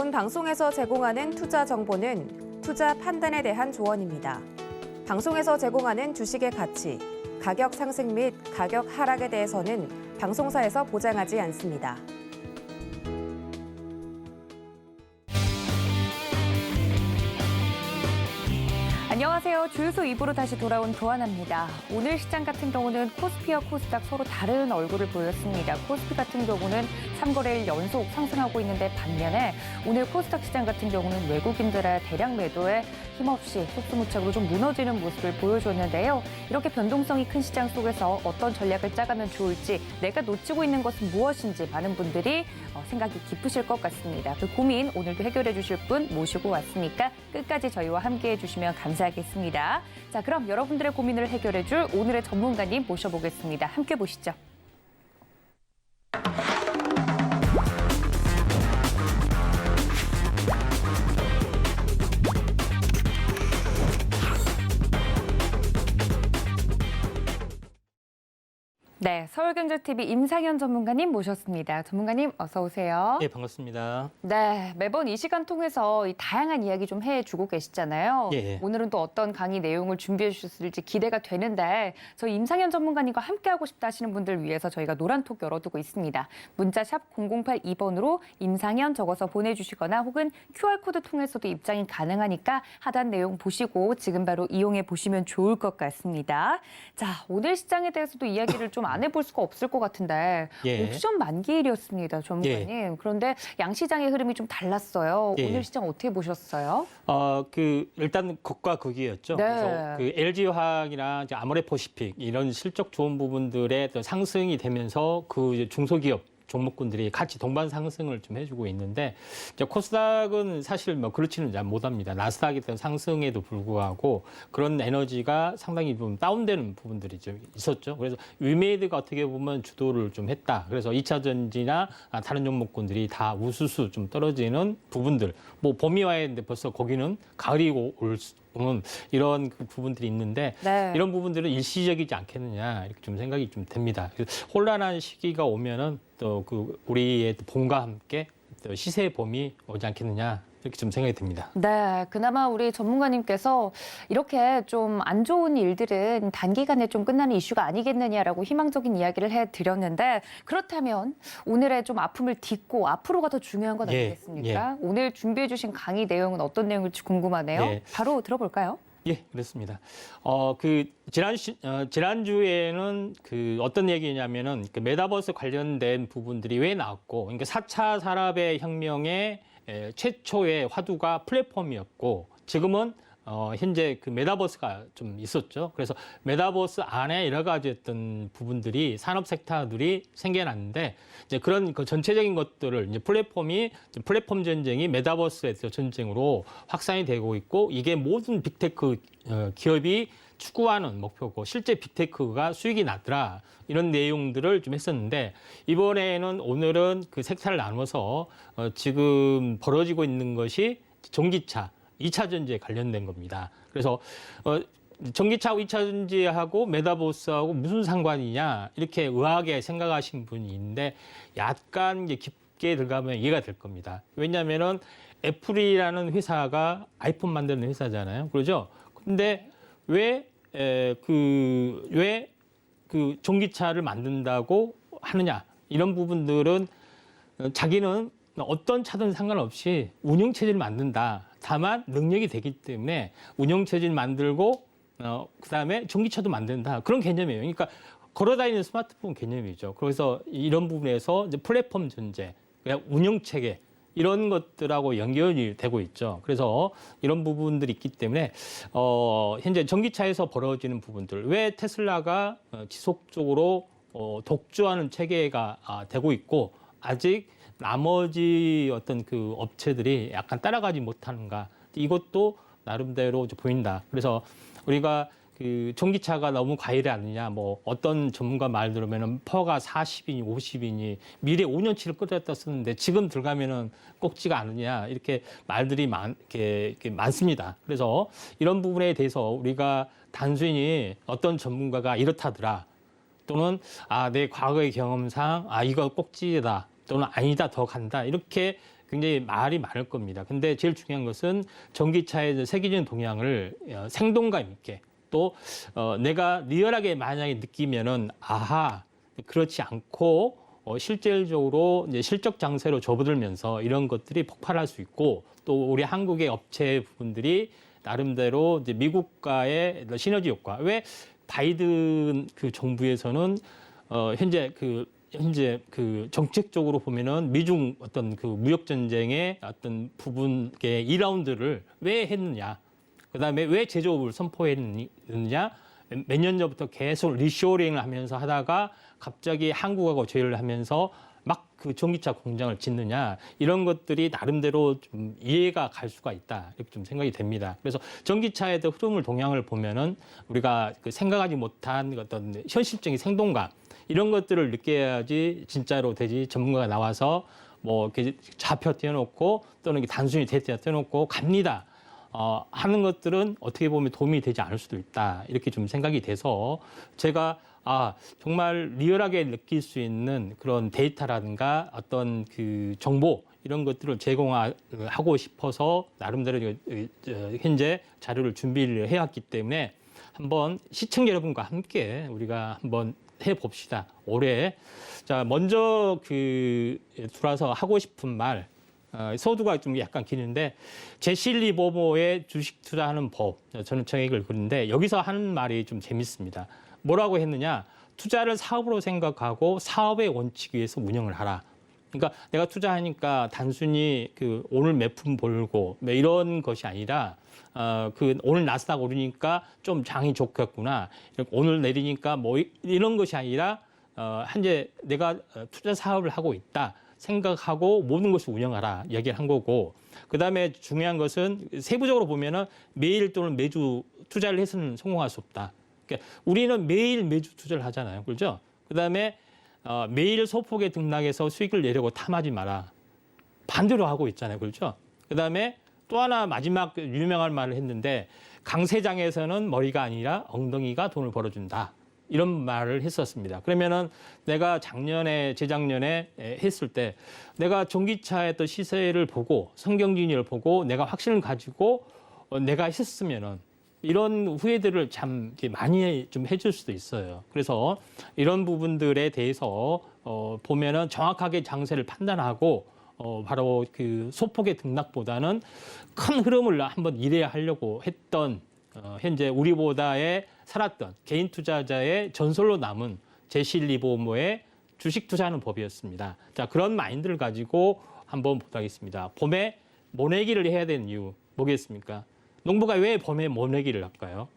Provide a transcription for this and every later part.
본 방송에서 제공하는 투자 정보는 투자 판단에 대한 조언입니다. 방송에서 제공하는 주식의 가치, 가격 상승 및 가격 하락에 대해서는 방송사에서 보장하지 않습니다. 안녕하세요. 주유소 2부로 다시 돌아온 조하나입니다. 오늘 시장 같은 경우는 코스피와 코스닥 서로 다른 얼굴을 보였습니다. 코스피 같은 경우는 3거래일 연속 상승하고 있는데 반면에 오늘 코스닥 시장 같은 경우는 외국인들의 대량 매도에 힘없이 속수무책으로 좀 무너지는 모습을 보여줬는데요. 이렇게 변동성이 큰 시장 속에서 어떤 전략을 짜가면 좋을지, 내가 놓치고 있는 것은 무엇인지 많은 분들이 생각이 깊으실 것 같습니다. 그 고민 오늘도 해결해 주실 분 모시고 왔으니까 끝까지 저희와 함께해 주시면 감사하겠습니다. 자, 그럼 여러분들의 고민을 해결해 줄 오늘의 전문가님 모셔보겠습니다. 함께 보시죠. 네, 서울경제TV 임상현 전문가님 모셨습니다. 전문가님 어서 오세요. 네, 반갑습니다. 네, 매번 이 시간 통해서 다양한 이야기 좀 해주고 계시잖아요. 예. 오늘은 또 어떤 강의 내용을 준비해 주셨을지 기대가 되는데 저희 임상현 전문가님과 함께하고 싶다 하시는 분들 위해서 저희가 노란톡 열어두고 있습니다. 문자 샵 0082번으로 임상현 적어서 보내주시거나 혹은 QR코드 통해서도 입장이 가능하니까 하단 내용 보시고 지금 바로 이용해 보시면 좋을 것 같습니다. 자, 오늘 시장에 대해서도 이야기를 좀 안 해볼 수가 없을 것 같은데 예. 옵션 만기일이었습니다, 전문가님. 예. 그런데 양시장의 흐름이 좀 달랐어요. 예. 오늘 시장 어떻게 보셨어요? 일단 극과 극이었죠. 네. 그래서 그 LG화학이나 이제 아모레퍼시픽 이런 실적 좋은 부분들의 또 상승이 되면서 그 이제 중소기업 종목군들이 같이 동반 상승을 좀 해주고 있는데 이제 코스닥은 사실 뭐 그렇지는 잘 못합니다. 나스닥이 어떤 상승에도 불구하고 그런 에너지가 상당히 좀 다운되는 부분들이 좀 있었죠. 그래서 위메이드가 어떻게 보면 주도를 좀 했다. 그래서 2차 전지나 다른 종목군들이 다 우수수 좀 떨어지는 부분들. 뭐 봄이 와야 했는데 벌써 거기는 가을이 오는 이런 그 부분들이 있는데 네. 이런 부분들은 일시적이지 않겠느냐 이렇게 좀 생각이 좀 됩니다. 혼란한 시기가 오면은 또 그 우리의 봄과 함께 또 시세의 봄이 오지 않겠느냐 이렇게 좀 생각이 듭니다. 네, 그나마 우리 전문가님께서 이렇게 좀 안 좋은 일들은 단기간에 좀 끝나는 이슈가 아니겠느냐라고 희망적인 이야기를 해드렸는데 그렇다면 오늘의 좀 아픔을 딛고 앞으로가 더 중요한 것 예, 아니겠습니까? 오늘 준비해 주신 강의 내용은 어떤 내용일지 궁금하네요. 예. 바로 들어볼까요? 예, 그렇습니다. 지난주에는 그 어떤 얘기냐면은 그 메타버스 관련된 부분들이 왜 나왔고, 그러니까 4차 산업의 혁명의 최초의 화두가 플랫폼이었고, 지금은 현재 그 메타버스가 좀 있었죠. 그래서 메타버스 안에 여러 가지 어떤 부분들이 산업 섹터들이 생겨났는데 이제 그런 그 전체적인 것들을 이제 플랫폼 전쟁이 메타버스에서 전쟁으로 확산이 되고 있고 이게 모든 빅테크 기업이 추구하는 목표고 실제 빅테크가 수익이 났더라. 이런 내용들을 좀 했었는데 오늘은 그 섹터를 나눠서 지금 벌어지고 있는 것이 전기차 2차 전지에 관련된 겁니다. 그래서 전기차하고 2차 전지하고 메타버스하고 무슨 상관이냐 이렇게 의아하게 생각하신 분이 있는데 약간 이제 깊게 들어가면 이해가 될 겁니다. 왜냐하면은 애플이라는 회사가 아이폰 만드는 회사잖아요. 그러죠? 근데 왜 전기차를 만든다고 하느냐 이런 부분들은 자기는 어떤 차든 상관없이 운영체제를 만든다. 다만 능력이 되기 때문에 운영체제를 만들고 그다음에 전기차도 만든다. 그런 개념이에요. 그러니까 걸어다니는 스마트폰 개념이죠. 그래서 이런 부분에서 이제 플랫폼 전제, 그냥 운영체계 이런 것들하고 연결이 되고 있죠. 그래서 이런 부분들이 있기 때문에 현재 전기차에서 벌어지는 부분들, 왜 테슬라가 지속적으로 독주하는 체계가 되고 있고 아직 나머지 어떤 그 업체들이 약간 따라가지 못하는가 이것도 나름대로 보인다. 그래서 우리가 그 전기차가 너무 과열이 아니냐, 뭐 어떤 전문가 말 들으면은 퍼가 40이니 50이니 미래 5년치를 끌어다 쓰는데 지금 들어가면은 꼭지가 않느냐 이렇게 말들이 많습니다. 그래서 이런 부분에 대해서 우리가 단순히 어떤 전문가가 이렇다더라 또는 내 과거의 경험상 이거 꼭지다. 또는 아니다, 더 간다. 이렇게 굉장히 말이 많을 겁니다. 근데 제일 중요한 것은 전기차의 세계적인 동향을 생동감 있게 또 내가 리얼하게 만약에 느끼면은 아하 그렇지 않고 실질적으로 이제 실적 장세로 접어들면서 이런 것들이 폭발할 수 있고 또 우리 한국의 업체 부분들이 나름대로 이제 미국과의 시너지 효과. 왜 바이든 그 정부에서는 현재 그 정책적으로 보면은 미중 어떤 그 무역 전쟁의 어떤 부분의 2라운드를 왜 했느냐? 그다음에 왜 제조업을 선포했느냐? 몇 년 전부터 계속 리쇼링을 하면서 하다가 갑자기 한국하고 제휴를 하면서 막 그 전기차 공장을 짓느냐 이런 것들이 나름대로 좀 이해가 갈 수가 있다 이렇게 좀 생각이 됩니다. 그래서 전기차의 흐름을 동향을 보면은 우리가 그 생각하지 못한 어떤 현실적인 생동감 이런 것들을 느껴야지 진짜로 되지 전문가가 나와서 뭐 이렇게 좌표 띄워놓고 또는 단순히 대자 띄워놓고 갑니다. 하는 것들은 어떻게 보면 도움이 되지 않을 수도 있다. 이렇게 좀 생각이 돼서 제가 정말 리얼하게 느낄 수 있는 그런 데이터라든가 어떤 그 정보 이런 것들을 제공하고 싶어서 나름대로 현재 자료를 준비를 해왔기 때문에 한번 시청자 여러분과 함께 우리가 한번 해봅시다. 올해. 자, 먼저 들어와서 하고 싶은 말. 서두가 좀 약간 기는데 제시 리버모의 주식 투자하는 법 저는 정액을 그리는데 여기서 하는 말이 좀 재밌습니다. 뭐라고 했느냐? 투자를 사업으로 생각하고 사업의 원칙 위에서 운영을 하라. 그러니까 내가 투자하니까 단순히 오늘 몇 푼 벌고 이런 것이 아니라 오늘 나스닥 오르니까 좀 장이 좋겠구나. 오늘 내리니까 뭐 이런 것이 아니라 현재 내가 투자 사업을 하고 있다. 생각하고 모든 것을 운영하라 얘기를 한 거고 그다음에 중요한 것은 세부적으로 보면은 매일 또는 매주 투자를 해서는 성공할 수 없다. 그러니까 우리는 매일 매주 투자를 하잖아요. 그렇죠? 그다음에 매일 소폭에 등락해서 수익을 내려고 탐하지 마라. 반대로 하고 있잖아요. 그렇죠? 그다음에 또 하나 마지막 유명한 말을 했는데 강세장에서는 머리가 아니라 엉덩이가 돈을 벌어준다. 이런 말을 했었습니다. 그러면은 내가 재작년에 했을 때 내가 전기차의 또 시세를 보고 성경진을 보고 내가 확신을 가지고 내가 했으면은 이런 후회들을 참 많이 좀 해줄 수도 있어요. 그래서 이런 부분들에 대해서 보면은 정확하게 장세를 판단하고 바로 그 소폭의 등락보다는 큰 흐름을 한번 이해하려고 했던 현재 우리보다의 살았던 개인 투자자의 전설로 남은 제시 리버모의 주식 투자하는 법이었습니다. 자, 그런 마인드를 가지고 한번 보도록 하겠습니다. 봄에 모내기를 해야 되는 이유 뭐겠습니까? 농부가 왜 봄에 모내기를 할까요?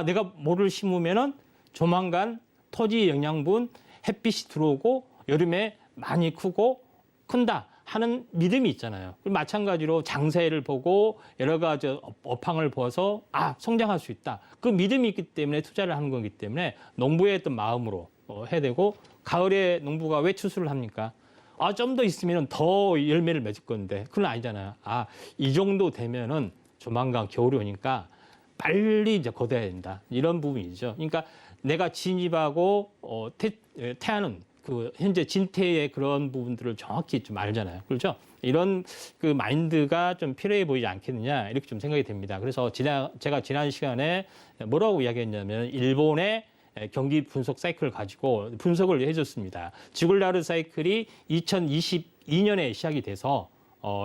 내가 뭐를 심으면은 조만간 토지 영양분 햇빛이 들어오고 여름에 많이 크고 큰다 하는 믿음이 있잖아요. 마찬가지로 장세를 보고 여러 가지 업황을 보아서 성장할 수 있다. 그 믿음이 있기 때문에 투자를 하는 거기 때문에 농부의 어떤 마음으로 해야 되고 가을에 농부가 왜 추수를 합니까? 좀 더 있으면 더 열매를 맺을 건데 그건 아니잖아요. 이 정도 되면은 조만간 겨울이 오니까 빨리 이제 걷어야 된다. 이런 부분이죠. 그러니까 내가 진입하고 태하는 현재 진퇴의 그런 부분들을 정확히 좀 알잖아요. 그렇죠? 이런 마인드가 좀 필요해 보이지 않겠느냐 이렇게 좀 생각이 됩니다. 그래서 제가 지난 시간에 뭐라고 이야기했냐면 일본의 경기 분석 사이클을 가지고 분석을 해줬습니다. 지굴라르 사이클이 2022년에 시작이 돼서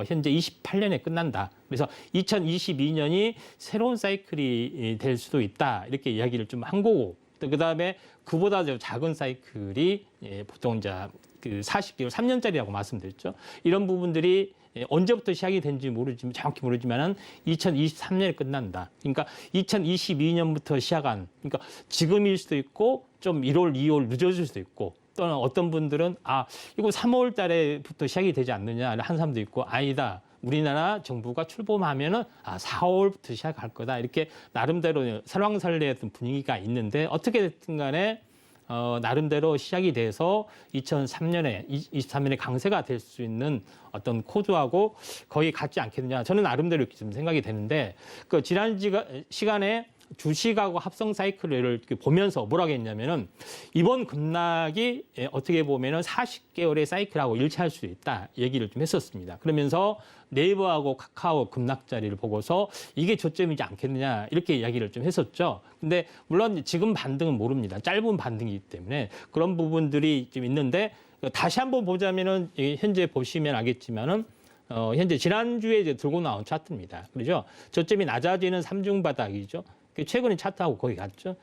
현재 28년에 끝난다. 그래서 2022년이 새로운 사이클이 될 수도 있다. 이렇게 이야기를 좀 한 거고 그다음에 그보다 작은 사이클이 보통 이제 40개월, 3년짜리라고 말씀드렸죠. 이런 부분들이 언제부터 시작이 된지 정확히 모르지만은 2023년에 끝난다. 그러니까 2022년부터 시작한, 그러니까 지금일 수도 있고 좀 1월, 2월 늦어질 수도 있고 또는 어떤 분들은 이거 3월 달에부터 시작이 되지 않느냐 한 사람도 있고 아니다. 우리나라 정부가 출범하면은 4월부터 시작할 거다. 이렇게 나름대로 설왕설래했던 분위기가 있는데 어떻게 됐든 간에 나름대로 시작이 돼서 23년에 강세가 될 수 있는 어떤 코드하고 거의 같지 않겠느냐. 저는 나름대로 이렇게 좀 생각이 되는데 지난 시간에 주식하고 합성 사이클을 이렇게 보면서 뭐라고 했냐면은 이번 급락이 어떻게 보면은 40개월의 사이클하고 일치할 수 있다 얘기를 좀 했었습니다. 그러면서 네이버하고 카카오 급락 자리를 보고서 이게 저점이지 않겠느냐 이렇게 이야기를 좀 했었죠. 근데 물론 지금 반등은 모릅니다. 짧은 반등이기 때문에 그런 부분들이 좀 있는데 다시 한번 보자면은 현재 보시면 알겠지만은 현재 지난주에 이제 들고 나온 차트입니다. 그렇죠? 저점이 낮아지는 삼중 바닥이죠. 최근에 차트하고 거기 갔죠.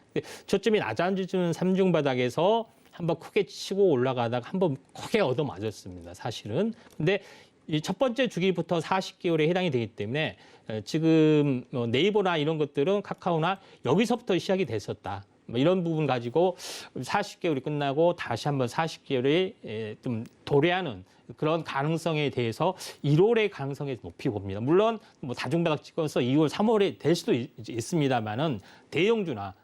저점이 낮아지는 삼중 바닥에서 한번 크게 치고 올라가다가 한번 크게 얻어맞았습니다. 사실은. 근데 이 첫 번째 주기부터 40개월에 해당이 되기 때문에 지금 네이버나 이런 것들은 카카오나 여기서부터 시작이 됐었다. 이런 부분 가지고 40개월이 끝나고 다시 한번 40개월에 좀 도래하는 그런 가능성에 대해서 1월의 가능성이 높이 봅니다. 물론 뭐 다중바닥 찍어서 2월, 3월에 될 수도 있습니다만은 대형주나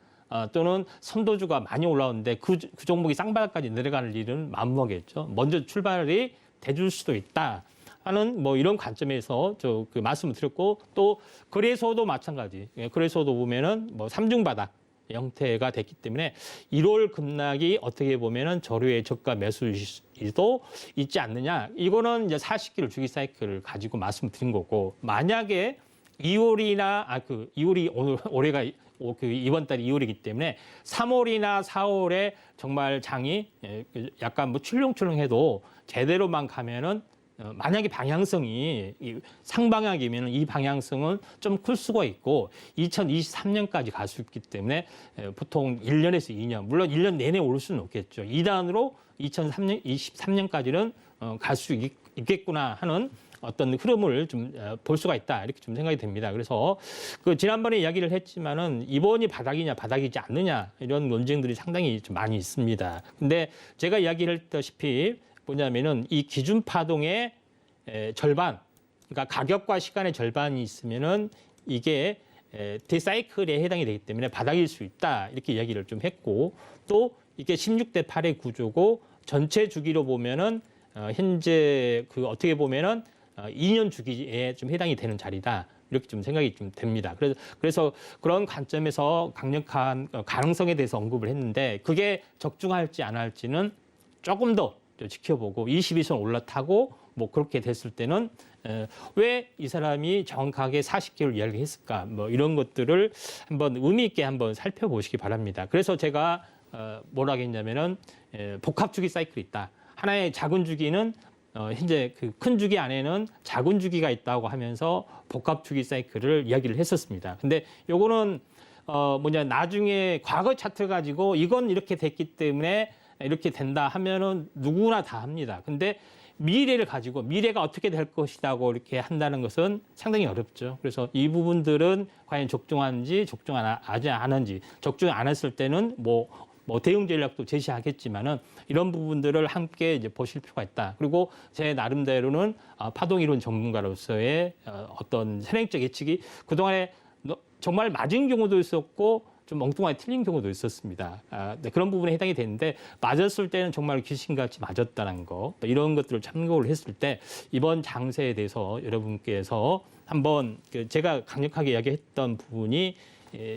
또는 선도주가 많이 올라오는데 그 종목이 쌍바닥까지 내려가는 일은 마음먹겠죠. 먼저 출발이 돼줄 수도 있다. 하는 뭐 이런 관점에서 그 말씀을 드렸고 또 거래소도 마찬가지. 거래소도 보면은 뭐 삼중바닥 형태가 됐기 때문에 1월 급락이 어떻게 보면은 저류의 저가 매수도 있지 않느냐. 이거는 이제 40개월 주기 사이클을 가지고 말씀드린 거고 만약에 2월이나 2월이 오늘 올해가 이번 달이 2월이기 때문에 3월이나 4월에 정말 장이 약간 뭐 출렁출렁해도 제대로만 가면은 만약에 방향성이 상방향이면 이 방향성은 좀 클 수가 있고 2023년까지 갈 수 있기 때문에 보통 1년에서 2년, 물론 1년 내내 올 수는 없겠죠. 2단으로 2023년까지는 갈 수 있겠구나 하는 어떤 흐름을 좀 볼 수가 있다 이렇게 좀 생각이 됩니다. 그래서 그 지난번에 이야기를 했지만은 이번이 바닥이냐 바닥이지 않느냐 이런 논쟁들이 상당히 좀 많이 있습니다. 근데 제가 이야기를 했다시피 뭐냐면은 이 기준 파동의 절반, 그러니까 가격과 시간의 절반이 있으면은 이게 대사이클에 해당이 되기 때문에 바닥일 수 있다 이렇게 이야기를 좀 했고 또 이게 16대 8의 구조고 전체 주기로 보면은 현재 그 어떻게 보면은 2년 주기에 좀 해당이 되는 자리다. 이렇게 좀 생각이 좀 됩니다. 그래서 그런 관점에서 강력한 가능성에 대해서 언급을 했는데 그게 적중할지 안 할지는 조금 더 지켜보고 22선 올라타고 뭐 그렇게 됐을 때는 왜 이 사람이 정확하게 40개월 이야기했을까 뭐 이런 것들을 한번 의미 있게 한번 살펴보시기 바랍니다. 그래서 제가 뭐라고 했냐면은 복합 주기 사이클이 있다. 하나의 작은 주기는 현재 그 큰 주기 안에는 작은 주기가 있다고 하면서 복합 주기 사이클을 이야기를 했었습니다. 근데 요거는 나중에 과거 차트 가지고 이건 이렇게 됐기 때문에 이렇게 된다 하면은 누구나 다 합니다. 근데 미래를 가지고 미래가 어떻게 될 것이라고 이렇게 한다는 것은 상당히 어렵죠. 그래서 이 부분들은 과연 적중하는지 적중하지 않은지 적중 안 했을 때는 뭐 대응 전략도 제시하겠지만은 이런 부분들을 함께 이제 보실 필요가 있다. 그리고 제 나름대로는 파동 이론 전문가로서의 어떤 선행적 예측이 그동안에 정말 맞은 경우도 있었고 좀 엉뚱하게 틀린 경우도 있었습니다. 네, 그런 부분에 해당이 되는데 맞았을 때는 정말 귀신같이 맞았다는 거 이런 것들을 참고를 했을 때 이번 장세에 대해서 여러분께서 한번 제가 강력하게 이야기했던 부분이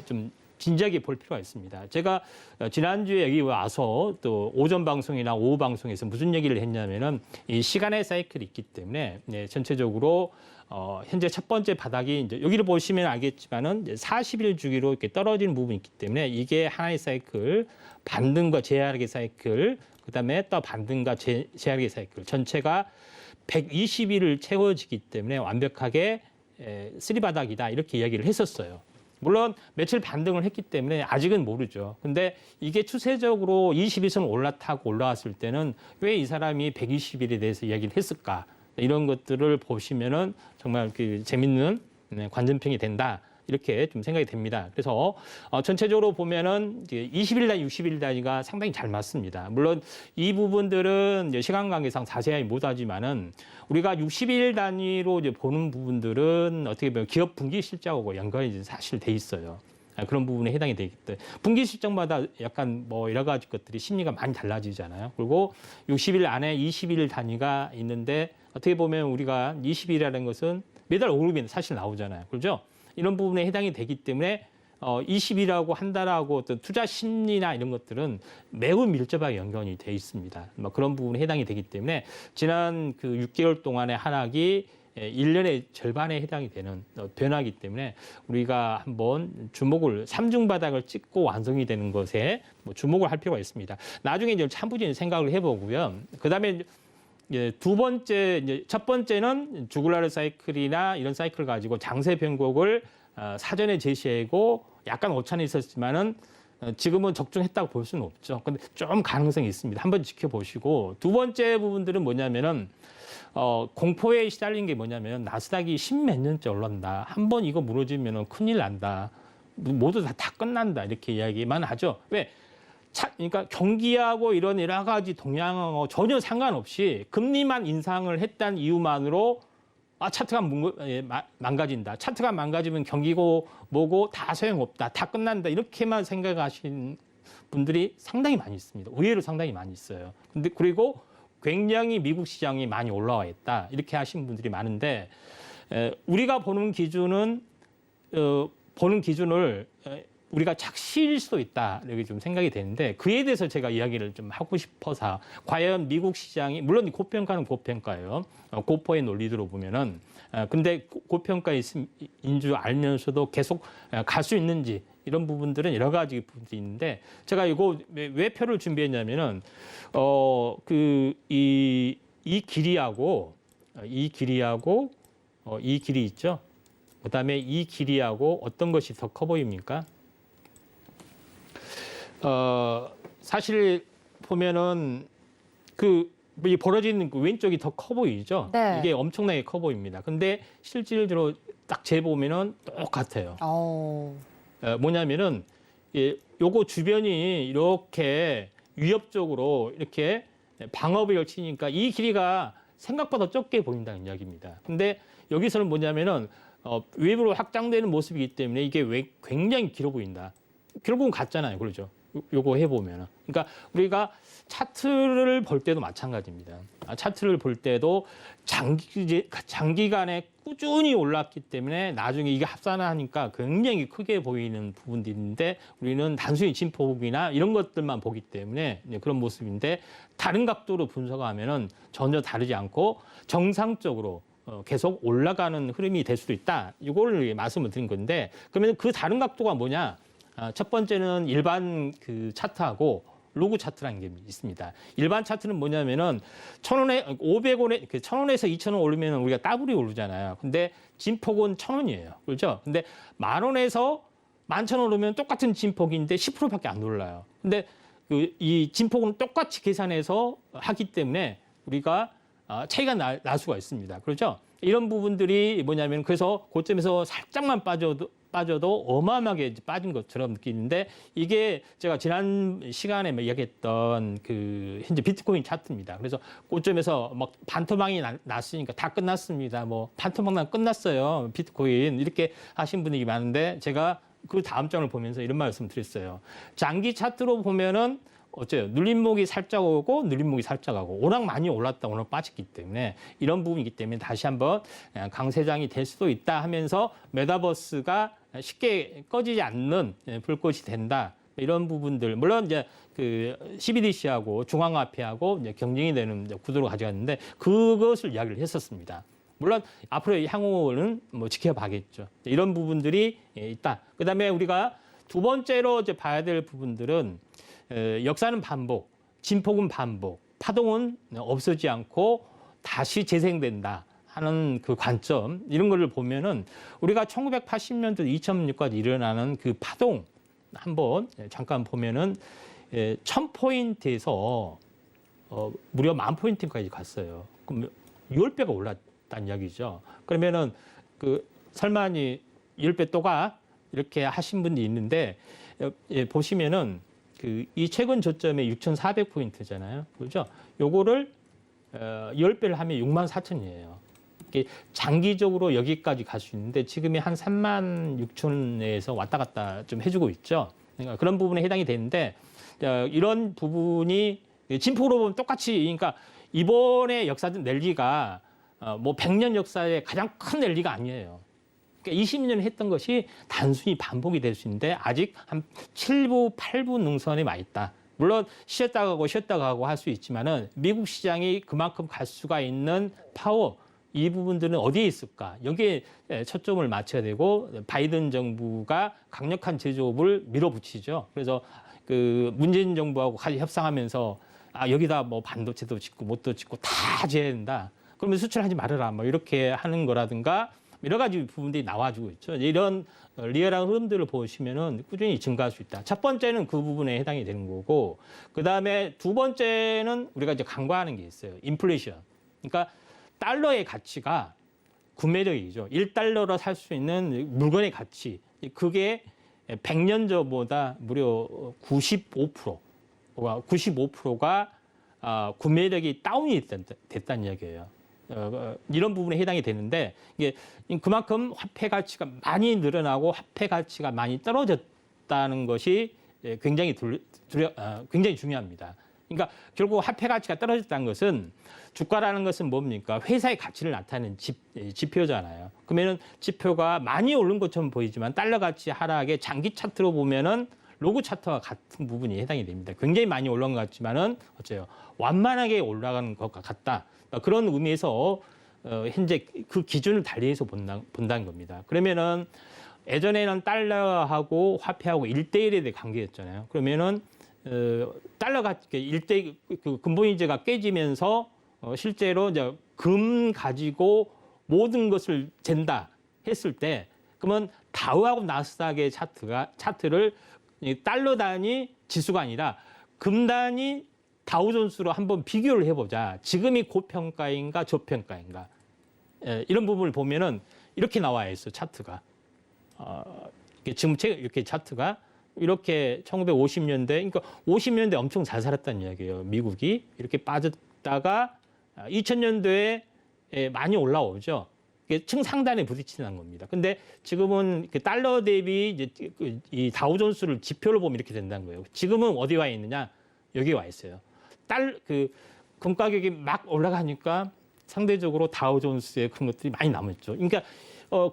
좀 진지하게 볼 필요가 있습니다. 제가 지난주에 여기 와서 또 오전 방송이나 오후 방송에서 무슨 얘기를 했냐면은 이 시간의 사이클이 있기 때문에 전체적으로 현재 첫 번째 바닥이 이제 여기를 보시면 알겠지만은 40일 주기로 이렇게 떨어지는 부분이 있기 때문에 이게 하나의 사이클, 반등과 재하락의 사이클, 그다음에 또 반등과 재하락의 사이클 전체가 120일을 채워지기 때문에 완벽하게 쓰리바닥이다 이렇게 이야기를 했었어요. 물론 며칠 반등을 했기 때문에 아직은 모르죠. 근데 이게 추세적으로 22선 올라타고 올라왔을 때는 왜 이 사람이 120일에 대해서 이야기를 했을까? 이런 것들을 보시면은 정말 그 재밌는 관전평이 된다. 이렇게 좀 생각이 됩니다. 그래서 전체적으로 보면은 20일 단, 60일 단위가 상당히 잘 맞습니다. 물론 이 부분들은 이제 시간 관계상 자세히 못하지만은 우리가 60일 단위로 이제 보는 부분들은 어떻게 보면 기업 분기 실적하고 연관이 사실 돼 있어요. 그런 부분에 해당이 되기 때문에 분기 실적마다 약간 뭐 여러 가지 것들이 심리가 많이 달라지잖아요. 그리고 60일 안에 20일 단위가 있는데 어떻게 보면 우리가 20일이라는 것은 매달 월급이 사실 나오잖아요. 그렇죠? 이런 부분에 해당이 되기 때문에 20이라고 한다라고 어떤 투자 심리나 이런 것들은 매우 밀접하게 연관이 돼 있습니다. 뭐 그런 부분에 해당이 되기 때문에 지난 그 6개월 동안의 하락이 1년의 절반에 해당이 되는 변화이기 때문에 우리가 한번 주목을 삼중 바닥을 찍고 완성이 되는 것에 뭐 주목을 할 필요가 있습니다. 나중에 이제 참부진 생각을 해보고요. 그다음에 두 번째, 이제 첫 번째는 주글라르 사이클이나 이런 사이클을 가지고 장세 변곡을 사전에 제시하고 약간 오차는 있었지만은 지금은 적중했다고 볼 수는 없죠. 근데 좀 가능성이 있습니다. 한번 지켜보시고 두 번째 부분들은 뭐냐면은 공포에 시달린 게 뭐냐면 나스닥이 10몇 년째 올랐다. 한번 이거 무너지면은 큰일 난다. 모두 다 끝난다. 이렇게 이야기만 하죠. 왜? 그러니까 경기하고 이런 여러 가지 동향하고 전혀 상관없이 금리만 인상을 했다는 이유만으로 차트가 망가진다. 차트가 망가지면 경기고 뭐고 다 소용없다. 다 끝난다. 이렇게만 생각하신 분들이 상당히 많이 있습니다. 의외로 상당히 많이 있어요. 근데 그리고 굉장히 미국 시장이 많이 올라와 있다. 이렇게 하신 분들이 많은데 우리가 보는 기준은 보는 기준을 우리가 착시일 수도 있다 이렇게 좀 생각이 되는데 그에 대해서 제가 이야기를 좀 하고 싶어서 과연 미국 시장이 물론 고평가는 고평가예요. 고포의 논리대로 보면은 근데 고평가인 줄 알면서도 계속 갈 수 있는지 이런 부분들은 여러 가지 부분들이 있는데 제가 이거 왜 표를 준비했냐면은 이 길이하고 이 길이 있죠. 그다음에 이 길이하고 어떤 것이 더 커 보입니까? 사실 보면은 이 벌어지는 그 왼쪽이 더 커 보이죠? 네. 이게 엄청나게 커 보입니다. 근데 실질적으로 딱 재보면은 똑같아요. 뭐냐면은 요거 주변이 이렇게 위협적으로 이렇게 방어벽을 치니까 이 길이가 생각보다 적게 보인다는 이야기입니다. 근데 여기서는 뭐냐면은 외부로 확장되는 모습이기 때문에 이게 굉장히 길어 보인다. 결국은 같잖아요. 그렇죠? 요거 해보면. 그러니까 우리가 차트를 볼 때도 마찬가지입니다. 차트를 볼 때도 장기간에 꾸준히 올랐기 때문에 나중에 이게 합산하니까 굉장히 크게 보이는 부분들인데 우리는 단순히 진폭이나 이런 것들만 보기 때문에 그런 모습인데 다른 각도로 분석하면은 전혀 다르지 않고 정상적으로 계속 올라가는 흐름이 될 수도 있다. 이거를 말씀을 드린 건데 그러면 그 다른 각도가 뭐냐? 첫 번째는 일반 그 차트하고 로그 차트라는 게 있습니다. 일반 차트는 뭐냐면은 1,000원에 500원에 1,000원에서 2,000원 오르면 우리가 더블이 오르잖아요. 근데 진폭은 1,000원이에요. 그렇죠? 근데 10,000원에서 11,000원 오르면 똑같은 진폭인데 10%밖에 안 올라요. 근데 이 진폭은 똑같이 계산해서 하기 때문에 우리가 차이가 날 수가 있습니다. 그렇죠? 이런 부분들이 뭐냐면 그래서 고점에서 살짝만 빠져도 어마어마하게 빠진 것처럼 느끼는데 이게 제가 지난 시간에 이야기했던 그 현재 비트코인 차트입니다. 그래서 고점에서 막 반토막이 났으니까 다 끝났습니다. 뭐 반토막 끝났어요. 비트코인 이렇게 하신 분들이 많은데 제가 그 다음 장을 보면서 이런 말씀 드렸어요. 장기 차트로 보면은 어째요? 눌림목이 살짝 오고 눌림목이 살짝 하고 워낙 많이 올랐다 오늘 빠졌기 때문에 이런 부분이기 때문에 다시 한번 강세장이 될 수도 있다 하면서 메타버스가 쉽게 꺼지지 않는 불꽃이 된다 이런 부분들 물론 이제 그 CBDC하고 중앙화폐하고 이제 경쟁이 되는 구도로 가져갔는데 그것을 이야기를 했었습니다. 물론 앞으로 향후는 뭐 지켜봐야겠죠. 이런 부분들이 있다. 그다음에 우리가 두 번째로 이제 봐야 될 부분들은 역사는 반복, 진폭은 반복, 파동은 없어지지 않고 다시 재생된다 하는 그 관점 이런 거를 보면은 우리가 1980년도 2006까지 일어나는 그 파동 한번 잠깐 보면은 1,000포인트에서 무려 10,000포인트까지 갔어요. 그럼 10배가 올랐다는 이야기죠. 그러면은 설마니 10배 또 가? 이렇게 하신 분이 있는데 보시면은 이 최근 저점에 6,400포인트잖아요. 그렇죠? 요거를 10배를 하면 64,000이에요. 장기적으로 여기까지 갈 수 있는데 지금이 한 36,000에서 왔다 갔다 좀 해주고 있죠. 그러니까 그런 부분에 해당이 되는데 이런 부분이 진폭으로 보면 똑같이 그러니까 이번에 역사적 랠리가 뭐 100년 역사의 가장 큰 랠리가 아니에요. 그러니까 20년 했던 것이 단순히 반복이 될 수 있는데 아직 한 7부, 8부 능선에 와 있다. 물론 쉬었다 가고 쉬었다 가고 할 수 있지만은 미국 시장이 그만큼 갈 수가 있는 파워 이 부분들은 어디에 있을까? 여기에 초점을 맞춰야 되고 바이든 정부가 강력한 제조업을 밀어붙이죠. 그래서 그 문재인 정부하고 같이 협상하면서 여기다 뭐 반도체도 짓고 못도 짓고 다 지어야 된다. 그러면 수출하지 말아라. 뭐 이렇게 하는 거라든가 여러 가지 부분들이 나와주고 있죠. 이런 리얼한 흐름들을 보시면은 꾸준히 증가할 수 있다. 첫 번째는 그 부분에 해당이 되는 거고, 그 다음에 두 번째는 우리가 이제 간과하는 게 있어요. 인플레이션. 그러니까 달러의 가치가 구매력이죠. 1달러로 살 수 있는 물건의 가치. 그게 100년 전보다 무려 95%가 구매력이 다운이 됐다는 이야기예요. 이런 부분에 해당이 되는데 이게 그만큼 화폐 가치가 많이 늘어나고 화폐 가치가 많이 떨어졌다는 것이 굉장히 굉장히 중요합니다. 그러니까 결국 화폐 가치가 떨어졌다는 것은 주가라는 것은 뭡니까? 회사의 가치를 나타내는 지표잖아요. 그러면은 지표가 많이 오른 것처럼 보이지만 달러 가치 하락의 장기 차트로 보면은 로그 차트와 같은 부분이 해당이 됩니다. 굉장히 많이 올라간 것 같지만은 어째요? 완만하게 올라가는 것과 같다. 그런 의미에서 현재 그 기준을 달리해서 본다는 겁니다. 그러면은 예전에는 달러하고 화폐하고 1대1의 관계였잖아요. 그러면은 달러가 1대 그 근본이제가 깨지면서 실제로 이제 금 가지고 모든 것을 잰다 했을 때 그러면 다우하고 나스닥의 차트를 달러 단위 지수가 아니라 금 단위 다우존스로 한번 비교를 해보자. 지금이 고평가인가 저평가인가. 이런 부분을 보면은 이렇게 나와 있어 차트가. 지금 이렇게 차트가 이렇게 1950년대, 그러니까 50년대 엄청 잘 살았다는 이야기예요. 미국이 이렇게 빠졌다가 2000년도에 많이 올라오죠. 층상단에 부딪히는 겁니다. 근데 지금은 그 달러 대비 이제 이 다우존스를 지표를 보면 이렇게 된다는 거예요. 지금은 어디 와 있느냐? 여기 와 있어요. 금 가격이 막 올라가니까 상대적으로 다우존스의 그런 것들이 많이 남았죠. 그러니까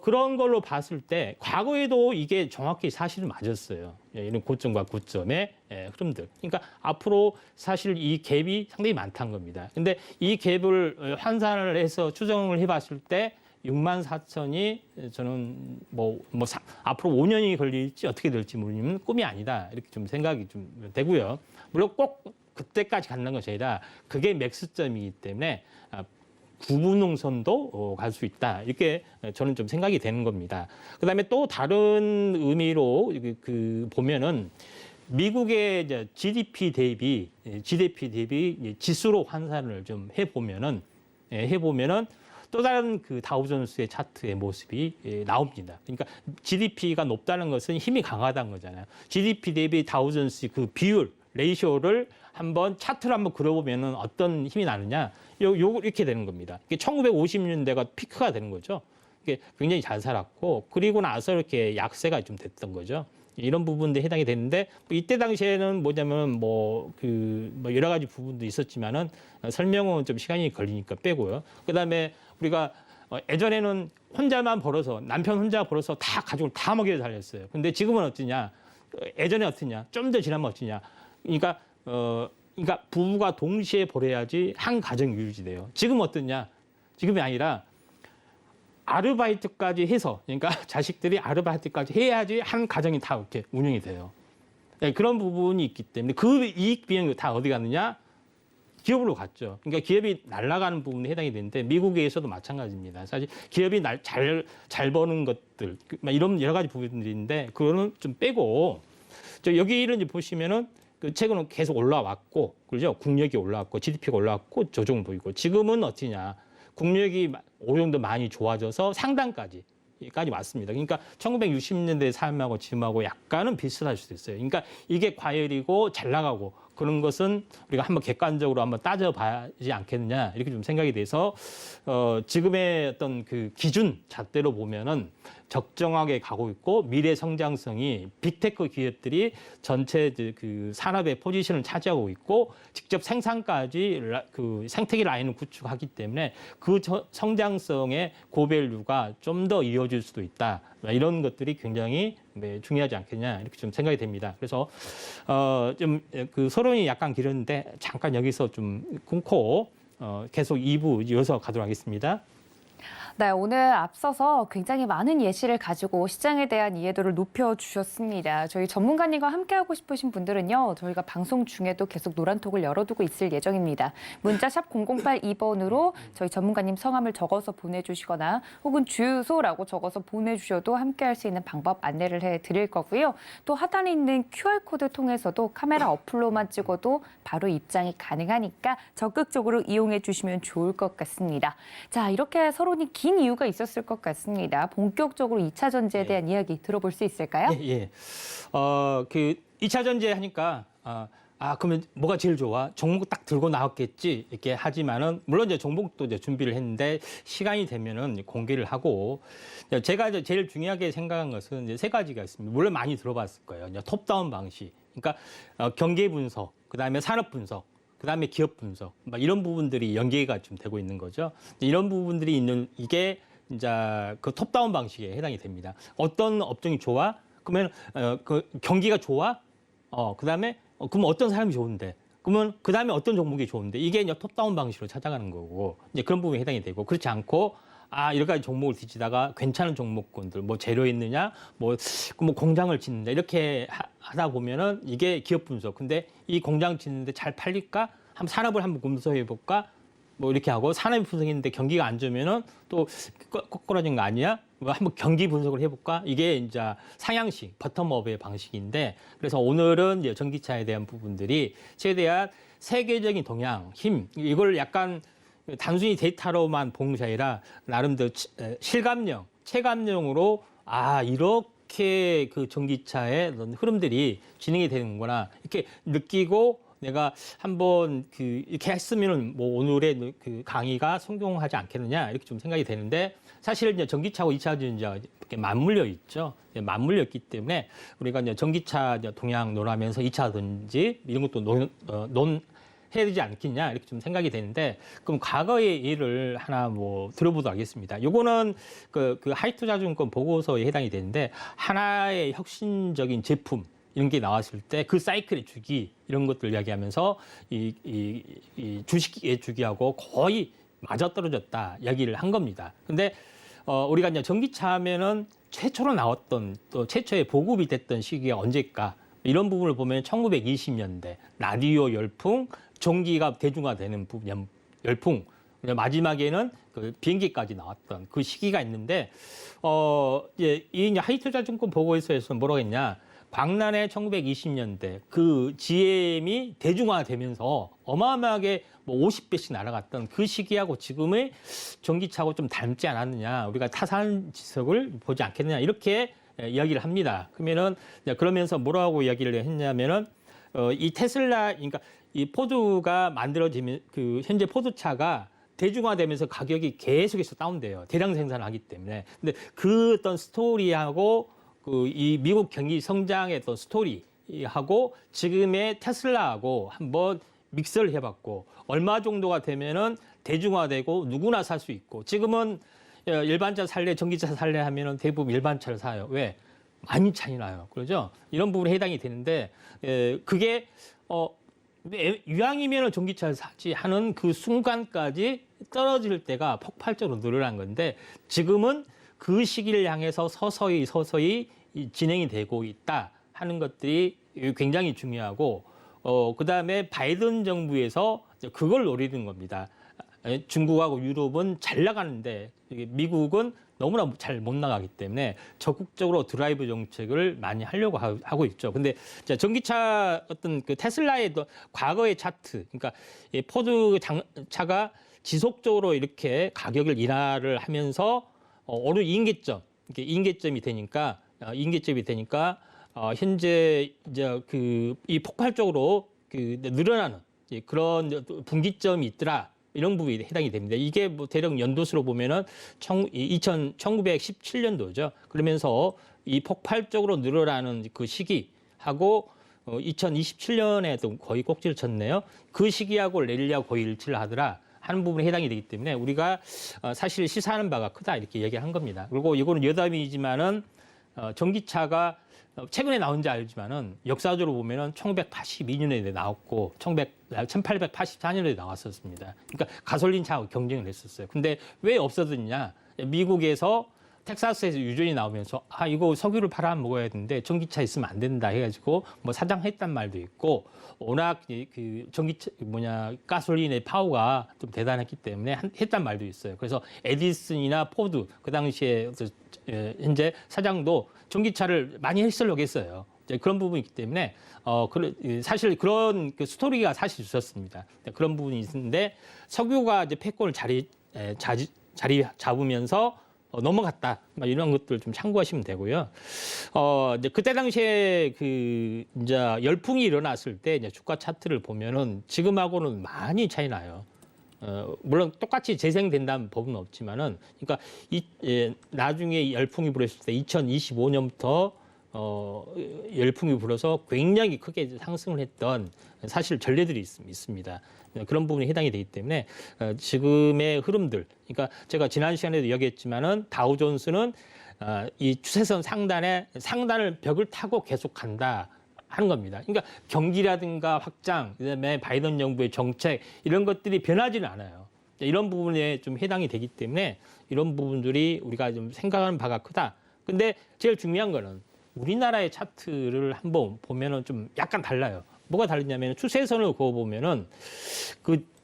그런 걸로 봤을 때 과거에도 이게 정확히 사실은 맞았어요. 이런 고점과 고점의 흐름들. 그러니까 앞으로 사실 이 갭이 상당히 많다는 겁니다. 근데 이 갭을 환산을 해서 추정을 해봤을 때 64,000이 저는 앞으로 5년이 걸릴지 어떻게 될지 모르면 꿈이 아니다. 이렇게 좀 생각이 좀 되고요. 물론 꼭 그때까지 간다는 것이 아니라 그게 맥스점이기 때문에 구분능선도 갈 수 있다. 이렇게 저는 좀 생각이 되는 겁니다. 그다음에 또 다른 의미로 보면은 미국의 이제 GDP 대비 지수로 환산을 좀 해보면은 또 다른 그 다우존스의 차트의 모습이 나옵니다. 그러니까 GDP가 높다는 것은 힘이 강하다는 거잖아요. GDP 대비 다우존스 그 비율, 레이쇼를 한번 차트를 한번 그려보면은 어떤 힘이 나느냐, 이렇게 되는 겁니다. 이게 1950년대가 피크가 되는 거죠. 이게 굉장히 잘 살았고, 그리고 나서 이렇게 약세가 좀 됐던 거죠. 이런 부분들이 해당이 되는데, 이때 당시에는 뭐냐면 여러 가지 부분도 있었지만은 설명은 좀 시간이 걸리니까 빼고요. 그 다음에 우리가 예전에는 혼자만 벌어서, 남편 혼자 벌어서 다 가족을 다 먹여 살렸어요. 근데 지금은 어떠냐? 예전에 어떠냐? 좀 더 지나면 어떠냐? 그러니까 부부가 동시에 벌어야지 한 가정이 유지돼요. 지금 어떠냐? 지금이 아니라 아르바이트까지 해서, 그러니까 자식들이 아르바이트까지 해야지 한 가정이 다 이렇게 운영이 돼요. 네, 그런 부분이 있기 때문에 그 이익 비용이 다 어디 갔느냐? 기업으로 갔죠. 그러니까 기업이 날아가는 부분에 해당이 되는데 미국에서도 마찬가지입니다. 사실 기업이 잘 버는 것들, 이런 여러 가지 부분들이 있는데 그거는 좀 빼고 여기를 이제 보시면은 최근은 계속 올라왔고, 그죠? 국력이 올라왔고, GDP가 올라왔고, 조정 보이고, 지금은 어떠냐? 국력이 어느 정도 많이 좋아져서 상단까지 왔습니다. 그러니까 1960년대 삶하고 지금하고 약간은 비슷할 수도 있어요. 그러니까 이게 과열이고 잘 나가고 그런 것은 우리가 한번 객관적으로 한번 따져봐야지 않겠느냐 이렇게 좀 생각이 돼서 지금의 어떤 그 기준 잣대로 보면은 적정하게 가고 있고 미래 성장성이 빅테크 기업들이 전체 그 산업의 포지션을 차지하고 있고 직접 생산까지 그 생태계 라인을 구축하기 때문에 그 성장성의 고밸류가 좀 더 이어질 수도 있다. 이런 것들이 굉장히 중요하지 않겠냐 이렇게 좀 생각이 됩니다. 그래서 좀 그 서론이 약간 길었는데 잠깐 여기서 좀 끊고 계속 2부 이어서 가도록 하겠습니다. 네, 오늘 앞서서 굉장히 많은 예시를 가지고 시장에 대한 이해도를 높여주셨습니다. 저희 전문가님과 함께하고 싶으신 분들은요, 저희가 방송 중에도 계속 노란톡을 열어두고 있을 예정입니다. 문자샵 0082번으로 저희 전문가님 성함을 적어서 보내주시거나 혹은 주유소라고 적어서 보내주셔도 함께할 수 있는 방법 안내를 해드릴 거고요. 또 하단에 있는 QR코드 통해서도 카메라 어플로만 찍어도 바로 입장이 가능하니까 적극적으로 이용해 주시면 좋을 것 같습니다. 자, 이렇게 서론이 긴 이유가 있었을 것 같습니다. 본격적으로 2차 전지에 대한 이야기 들어볼 수 있을까요? 예. 그 2차 전지 하니까 그러면 뭐가 제일 좋아? 종목 딱 들고 나왔겠지 이렇게 하지만은 물론 이제 종목도 이제 준비를 했는데 시간이 되면은 공개를 하고 제가 이제 제일 중요하게 생각한 것은 이제 세 가지가 있습니다. 물론 많이 들어봤을 거예요. 이제 톱다운 방식, 그러니까 경계 분석, 그다음에 산업 분석. 그다음에 기업 분석, 막 이런 부분들이 연계가 좀 되고 있는 거죠. 이런 부분들이 있는 이게 이제 그 톱다운 방식에 해당이 됩니다. 어떤 업종이 좋아? 그러면 그 경기가 좋아? 그다음에 그러면 어떤 사람이 좋은데? 그러면 그다음에 어떤 종목이 좋은데? 이게 이제 톱다운 방식으로 찾아가는 거고 이제 그런 부분에 해당이 되고 그렇지 않고 여러 가지 종목을 뒤지다가 괜찮은 종목군들, 뭐 재료 있느냐, 뭐 공장을 짓는다 이렇게 하다 보면은 이게 기업 분석. 근데 이 공장 짓는데 잘 팔릴까? 한번 산업을 한번 분석해 볼까? 뭐 이렇게 하고 산업이 분석했는데 경기가 안 좋으면은 또 꼬꾸라진 거 아니야? 뭐 한번 경기 분석을 해볼까? 이게 이제 상향식, 버텀업의 방식인데 그래서 오늘은 이제 전기차에 대한 부분들이 최대한 세계적인 동향, 힘 이걸 약간 단순히 데이터로만 본 것이 아니라 나름대로 실감형, 체감형으로 이렇게 그 전기차의 흐름들이 진행이 되는구나 이렇게 느끼고 내가 한번 이렇게 했으면은 뭐 오늘의 그 강의가 성공하지 않겠느냐 이렇게 좀 생각이 되는데 사실 이제 전기차하고 2차 전지가 이렇게 맞물려 있죠. 맞물려 있기 때문에 우리가 이제 전기차 동향 논하면서 2차 전지 이런 것도 해야 되지 않겠냐 이렇게 좀 생각이 되는데 그럼 과거의 일을 하나 뭐 들어보도록 하겠습니다. 요거는 그 하이투자증권 보고서에 해당이 되는데 하나의 혁신적인 제품 이런 게 나왔을 때 그 사이클의 주기 이런 것들 이야기하면서 이 주식의 주기하고 거의 맞아떨어졌다 이야기를 한 겁니다. 근데 우리가 이제 전기차 하면은 최초로 나왔던 또 최초의 보급이 됐던 시기가 언제일까? 이런 부분을 보면 1920년대 라디오 열풍, 전기가 대중화되는 부분 열풍, 마지막에는 그 비행기까지 나왔던 그 시기가 있는데 이 하이투자증권 보고서에서는 뭐라고 했냐? 광란의 1920년대 그 GM이 대중화되면서 어마어마하게 뭐 50배씩 날아갔던 그 시기하고 지금의 전기차하고 좀 닮지 않았느냐? 우리가 타산 지석을 보지 않겠느냐? 이렇게 이야기를 합니다. 그러면서 뭐라고 이야기를 했냐면은 이 테슬라, 그러니까 이 포드가 만들어지면 그 현재 포드차가 대중화되면서 가격이 계속해서 다운돼요. 대량 생산하기 때문에. 근데 그 어떤 스토리하고 이 미국 경기 성장의 어떤 스토리하고 지금의 테슬라하고 한번 믹스를 해봤고 얼마 정도가 되면은 대중화되고 누구나 살 수 있고 지금은 일반차 살래, 전기차 살래 하면은 대부분 일반차를 사요. 왜? 많이 차이 나요. 그러죠? 이런 부분에 해당이 되는데 그게 유황이면은 전기차를 사지 하는 그 순간까지 떨어질 때가 폭발적으로 늘어난 건데 지금은 그 시기를 향해서 서서히 진행이 되고 있다 하는 것들이 굉장히 중요하고 그다음에 바이든 정부에서 그걸 노리는 겁니다. 중국하고 유럽은 잘 나가는데 미국은 너무나 잘 못 나가기 때문에 적극적으로 드라이브 정책을 많이 하려고 하고 있죠. 근데 전기차 어떤 그 테슬라의 과거의 차트, 그러니까 포드 차가 지속적으로 이렇게 가격을 인하를 하면서 어느 임계점이 되니까 현재 이제 이 폭발적으로 늘어나는 그런 분기점이 있더라. 이런 부분이 해당이 됩니다. 이게 뭐 대략 연도수로 보면은 1917년도죠. 그러면서 이 폭발적으로 늘어나는 그 시기하고 2027년에도 거의 꼭지를 쳤네요. 그 시기하고 랠리하고 거의 일치를 하더라 하는 부분에 해당이 되기 때문에 우리가 사실 시사하는 바가 크다 이렇게 얘기한 겁니다. 그리고 이거는 여담이지만은 전기차가 최근에 나온지 알지만은 역사적으로 보면은 1982년에 나왔고 1884년에 나왔었습니다. 그러니까 가솔린 차하고 경쟁을 했었어요. 근데 왜 없어졌냐? 미국에서 텍사스에서 유전이 나오면서 이거 석유를 팔아 먹어야 되는데 전기차 있으면 안 된다 해가지고 뭐 사장했단 말도 있고 워낙 그 전기차 가솔린의 파워가 좀 대단했기 때문에 했단 말도 있어요. 그래서 에디슨이나 포드 그 당시에 현재 사장도 전기차를 많이 했으려고 했어요. 그런 부분이 있기 때문에 사실 그런 그 스토리가 사실 있었습니다. 그런 부분이 있는데 석유가 이제 패권을 자리 잡으면서 넘어갔다. 이런 것들 좀 참고하시면 되고요. 이제 그때 당시에 이제 열풍이 일어났을 때 이제 주가 차트를 보면은 지금하고는 많이 차이 나요. 물론 똑같이 재생된다는 법은 없지만은, 그러니까 나중에 열풍이 불었을 때 2025년부터 열풍이 불어서 굉장히 크게 상승을 했던 사실 전례들이 있습니다. 그런 부분이 해당이 되기 때문에 지금의 흐름들, 그러니까 제가 지난 시간에도 이야기했지만은 다우존스는 이 추세선 상단을 벽을 타고 계속 간다 하는 겁니다. 그러니까 경기라든가 확장, 그다음에 바이든 정부의 정책 이런 것들이 변하지는 않아요. 이런 부분에 좀 해당이 되기 때문에 이런 부분들이 우리가 좀 생각하는 바가 크다. 근데 제일 중요한 거는 우리나라의 차트를 한번 보면은 좀 약간 달라요. 뭐가 다르냐면 추세선을 그어보면은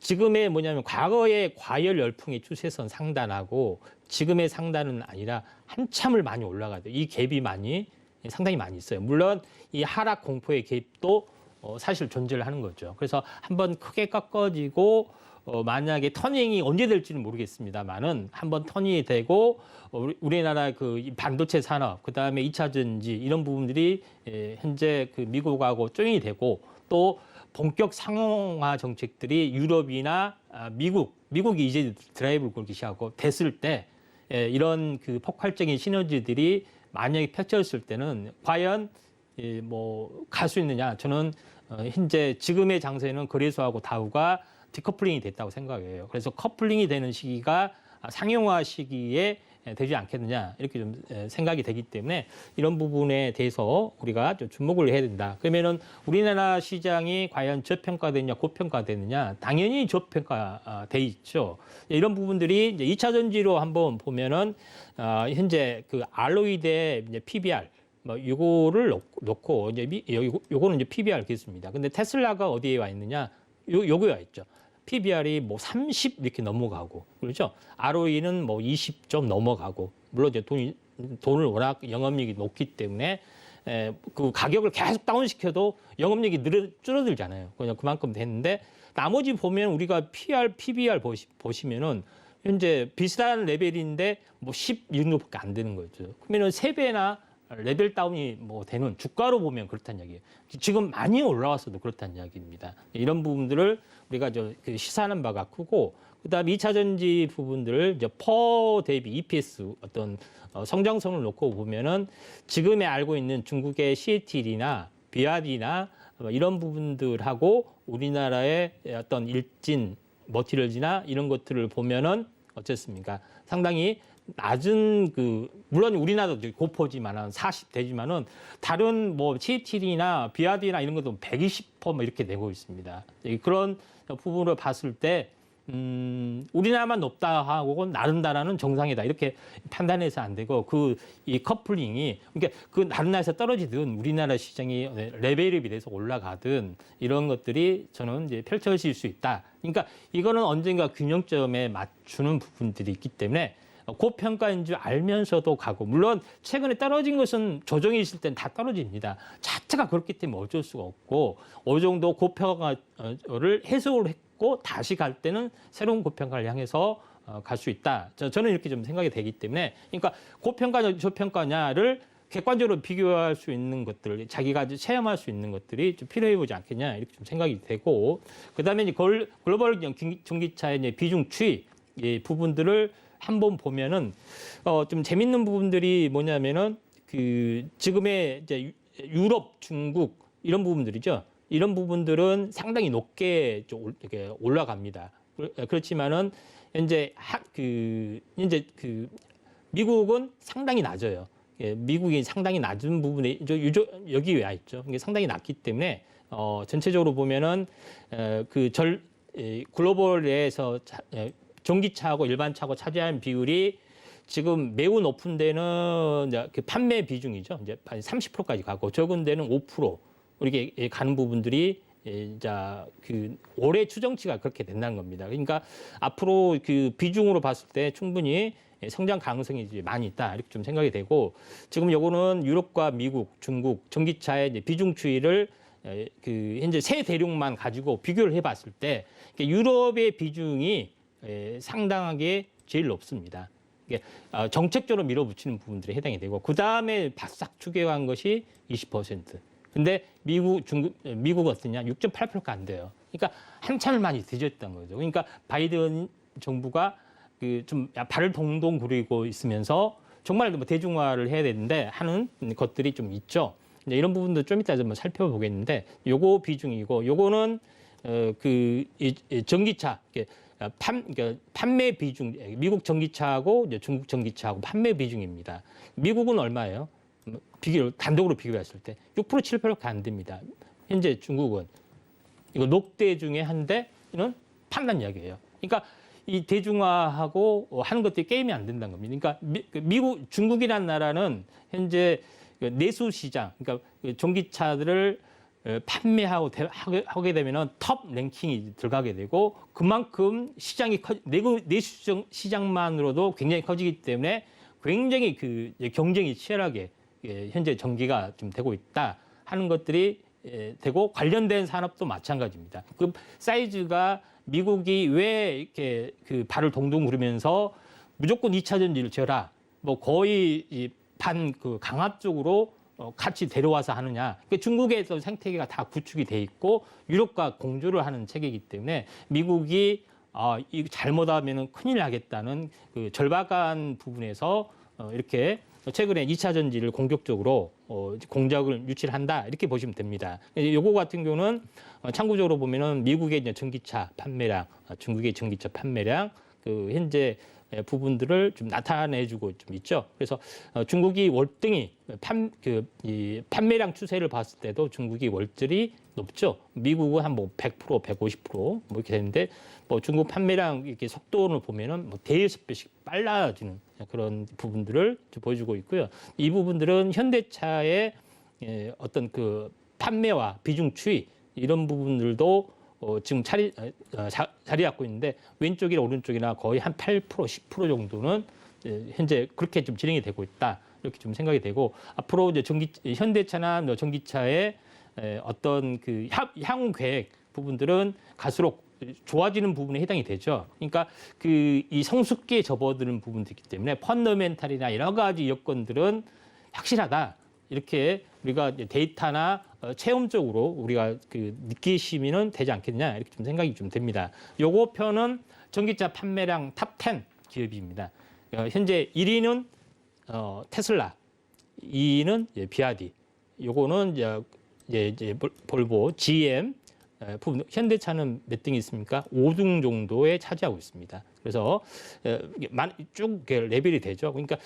지금의 과거의 과열 열풍의 추세선 상단하고 지금의 상단은 아니라 한참을 많이 올라가요. 이 갭이 상당히 많이 있어요. 물론 이 하락 공포의 갭도 사실 존재를 하는 거죠. 그래서 한번 크게 꺾어지고 만약에 터닝이 언제 될지는 모르겠습니다만은 한번 터닝이 되고 우리나라 반도체 산업, 그다음에 2차 전지 이런 부분들이 현재 미국하고 조인이 되고 또 본격 상용화 정책들이 유럽이나 미국이 이제 드라이브를 걸기 시작하고 됐을 때 이런 폭발적인 시너지들이 만약에 펼쳐졌을 때는 과연 갈 수 있느냐? 저는 현재 지금의 장세는 거래소하고 다우가 디커플링이 됐다고 생각해요. 그래서 커플링이 되는 시기가 상용화 시기에 되지 않겠느냐 이렇게 좀 생각이 되기 때문에 이런 부분에 대해서 우리가 좀 주목을 해야 된다. 그러면은 우리나라 시장이 과연 저평가되느냐 고평가되느냐 당연히 저평가돼 있죠. 이런 부분들이 이제 2차 전지로 한번 보면은 현재 알로이 대 이제 PBR 요거를 놓고 이제 요거는 이제 PBR겠습니다. 근데 테슬라가 어디에 와 있느냐? 요거에 와 있죠. PBR이 30 이렇게 넘어가고, 그렇죠? ROE는 20 좀 넘어가고, 물론 이제 돈을 워낙 영업이익이 높기 때문에 그 가격을 계속 다운시켜도 영업이익이 줄어들잖아요. 그냥 그만큼 됐는데 나머지 보면 우리가 PR, PBR 보시면은 현재 비슷한 레벨인데 10 이 정도밖에 안 되는 거죠. 그러면은 3배나 레벨 다운이 되는 주가로 보면 그렇다는 이야기예요. 지금 많이 올라왔어도 그렇다는 이야기입니다. 이런 부분들을 우리가 시사하는 바가 크고, 그다음에 2차 전지 부분들을 퍼 대비 EPS 어떤 성장성을 놓고 보면은 지금에 알고 있는 중국의 CATL이나 BYD나 이런 부분들하고 우리나라의 어떤 일진 머티리얼즈나 이런 것들을 보면은 어떻습니까? 상당히 낮은 물론 우리나라도 고포지만은 40 되지만은 다른 CATL이나 BYD나 이런 것도 120% 이렇게 되고 있습니다. 그런 부분을 봤을 때 우리나라만 높다 하고 나른다라는 정상이다 이렇게 판단해서 안 되고 이 커플링이 그러니까 다른 나라에서 떨어지든 우리나라 시장이 레벨업이 돼서 올라가든 이런 것들이 저는 이제 펼쳐질 수 있다. 그러니까 이거는 언젠가 균형점에 맞추는 부분들이 있기 때문에 고평가인 줄 알면서도 가고, 물론 최근에 떨어진 것은 조정이 있을 땐 다 떨어집니다. 차트가 그렇기 때문에 어쩔 수가 없고 어느 정도 고평가를 해소를 했고 다시 갈 때는 새로운 고평가를 향해서 갈 수 있다. 저는 이렇게 좀 생각이 되기 때문에, 그러니까 고평가냐 저평가냐를 객관적으로 비교할 수 있는 것들, 자기가 체험할 수 있는 것들이 좀 필요해 보지 않겠냐 이렇게 좀 생각이 되고, 그다음에 이제 글로벌 전기차의 이제 비중 추이 부분들을 한번 보면은 좀 재밌는 부분들이 뭐냐면은 그 지금의 이제 유럽, 중국 이런 부분들이죠. 이런 부분들은 상당히 높게 좀 이렇게 올라갑니다. 그렇지만은 현재 미국은 상당히 낮아요. 미국이 상당히 낮은 부분에 여기 와 있죠. 이게 상당히 낮기 때문에 전체적으로 보면은 글로벌에서 전기차하고 일반차하고 차지하는 비율이 지금 매우 높은 데는 이제 그 판매 비중이죠. 이제 30%까지 가고 적은 데는 5% 이렇게 가는 부분들이 이제 그 올해 추정치가 그렇게 된다는 겁니다. 그러니까 앞으로 그 비중으로 봤을 때 충분히 성장 가능성이 이제 많이 있다 이렇게 좀 생각이 되고, 지금 요거는 유럽과 미국, 중국 전기차의 이제 비중 추이를 그 현재 세 대륙만 가지고 비교를 해봤을 때 유럽의 비중이 상당하게 제일 높습니다. 정책적으로 밀어붙이는 부분들이 해당이 되고, 그 다음에 바싹 추격한 것이 20%. 근데 미국 어떠냐? 6.8%가 안 돼요. 그러니까 한참을 많이 뒤졌던 거죠. 그러니까 바이든 정부가 그 좀 발을 동동 구르고 있으면서 정말 뭐 대중화를 해야 되는데 하는 것들이 좀 있죠. 이제 이런 부분도 좀 이따 좀 살펴보겠는데, 요거 비중이고, 요거는 전기차 그러니까 판매 비중, 미국 전기차하고 이제 중국 전기차하고 판매 비중입니다. 미국은 얼마예요? 단독으로 비교했을 때 6%, 7%가 안 됩니다. 현재 중국은 이거 녹대 중에 한 대는 판단 이야기예요. 그러니까 이 대중화하고 하는 것들이 게임이 안 된다는 겁니다. 그러니까 중국이라는 나라는 현재 내수 시장, 그러니까 전기차들을 판매하고 하게 되면은 톱 랭킹이 들어가게 되고, 그만큼 시장이 내수 시장만으로도 굉장히 커지기 때문에 굉장히 그 경쟁이 치열하게 현재 전기가 좀 되고 있다 하는 것들이 되고, 관련된 산업도 마찬가지입니다. 그 사이즈가 미국이 왜 이렇게 그 발을 동동 구르면서 무조건 2차 전지를 져라, 뭐 거의 그 강압 쪽으로 같이 데려와서 하느냐. 그러니까 중국에서 생태계가 다 구축이 돼 있고 유럽과 공조를 하는 체계이기 때문에 미국이 이거 잘못하면은 큰일 나겠다는 그 절박한 부분에서 이렇게 최근에 2차 전지를 공격적으로 공작을 유치를 한다 이렇게 보시면 됩니다. 요거 같은 경우는 참고적으로 보면은 미국의 이제 전기차 판매량, 중국의 전기차 판매량 그 현재 부분들을 좀 나타내주고 좀 있죠. 그래서 중국이 월등히 판매량 추세를 봤을 때도 중국이 월등히 높죠. 미국은 한 뭐 100%, 150% 뭐 이렇게 되는데, 뭐 중국 판매량 이렇게 속도를 보면은 뭐 대여섯 배씩 빨라지는 그런 부분들을 보여주고 있고요. 이 부분들은 현대차의 어떤 그 판매와 비중 추이 이런 부분들도 지금 자리 잡고 있는데, 왼쪽이나 오른쪽이나 거의 한 8%, 10% 정도는 현재 그렇게 좀 진행이 되고 있다 이렇게 좀 생각이 되고, 앞으로 이제 현대차나 전기차의 어떤 그 향후 계획 부분들은 갈수록 좋아지는 부분에 해당이 되죠. 그러니까 이 성숙기에 접어드는 부분도 있기 때문에 펀더멘탈이나 여러 가지 여건들은 확실하다. 이렇게 우리가 데이터나 체험적으로 우리가 느끼시면은 되지 않겠냐 이렇게 좀 생각이 좀 됩니다. 요거 표는 전기차 판매량 탑 10 기업입니다. 현재 1위는 테슬라, 2위는 비아디, 요거는 이제 볼보, GM, 현대차는 몇 등 있습니까? 5등 정도에 차지하고 있습니다. 그래서 쭉 레벨이 되죠. 그러니까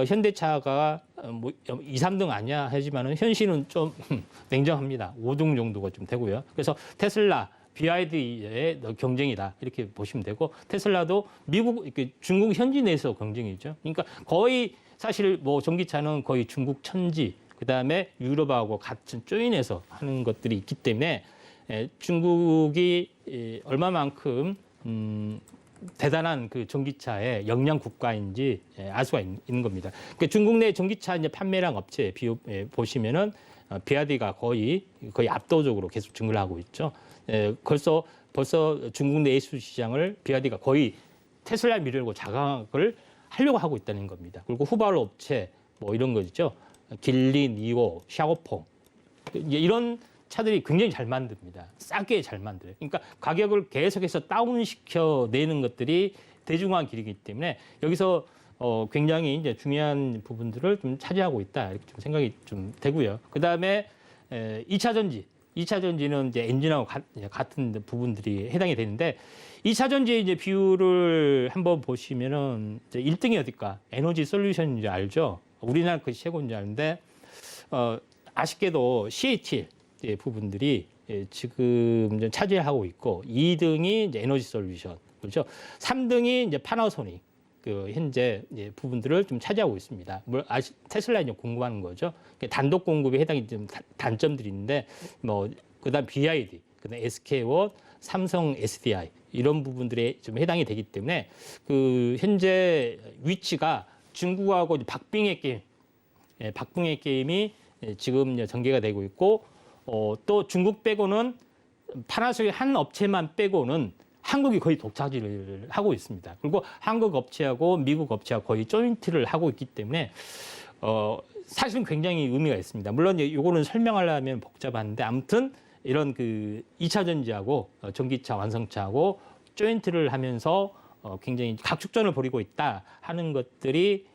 현대차가 뭐 2, 3등 아니야 하지만은 현실은 좀 냉정합니다. 5등 정도가 좀 되고요. 그래서 테슬라, BYD의 경쟁이다 이렇게 보시면 되고, 테슬라도 중국 현지 내에서 경쟁이죠. 그러니까 거의 사실 뭐 전기차는 거의 중국 천지, 그다음에 유럽하고 같은 조인해서 하는 것들이 있기 때문에 중국이 얼마만큼 대단한 그 전기차의 역량 국가인지 알 수가 있는 겁니다. 그러니까 중국 내 전기차 이제 판매량 업체 보시면은 비아디가 거의 압도적으로 계속 증가를 하고 있죠. 벌써 중국 내수 시장을 비아디가 거의 테슬라 밀고 자각을 하려고 하고 있다는 겁니다. 그리고 후발 업체 뭐 이런 거죠. 길리, 니오, 샤오퐁 이제 이런 차들이 굉장히 잘 만듭니다. 싸게 잘 만들어요. 그러니까 가격을 계속해서 다운시켜 내는 것들이 대중화 길이기 때문에 여기서 굉장히 이제 중요한 부분들을 좀 차지하고 있다 이렇게 좀 생각이 좀 되고요. 그 다음에 2차 전지. 2차 전지는 이제 엔진하고 같은 부분들이 해당이 되는데 2차 전지 이제 비율을 한번 보시면은 이제 1등이 어딜까? 에너지 솔루션인지 알죠? 우리나라 그 최고인지 아는데 아쉽게도 CATL 부분들이 지금 이제 차지하고 있고 2등이 이제 에너지 솔루션 그렇죠? 3등이 이제 파나소닉 그 현재 이제 부분들을 좀 차지하고 있습니다. 테슬라 이제 공급하는 거죠. 단독 공급에 해당이 좀 단점들이 있는데 뭐 그다음 BYD, 그다음 SK온, 삼성 SDI 이런 부분들에 좀 해당이 되기 때문에 그 현재 위치가 중국하고 박빙의 게임, 박빙의 게임이 지금 이제 전개가 되고 있고 또 중국 빼고는 파나소닉 한 업체만 빼고는 한국이 거의 독차지를 하고 있습니다. 그리고 한국 업체하고 미국 업체하고 거의 조인트를 하고 있기 때문에 사실은 굉장히 의미가 있습니다. 물론 이거는 설명하려면 복잡한데 아무튼 이런 그 2차 전지하고 전기차 완성차하고 조인트를 하면서 굉장히 각축전을 벌이고 있다 하는 것들이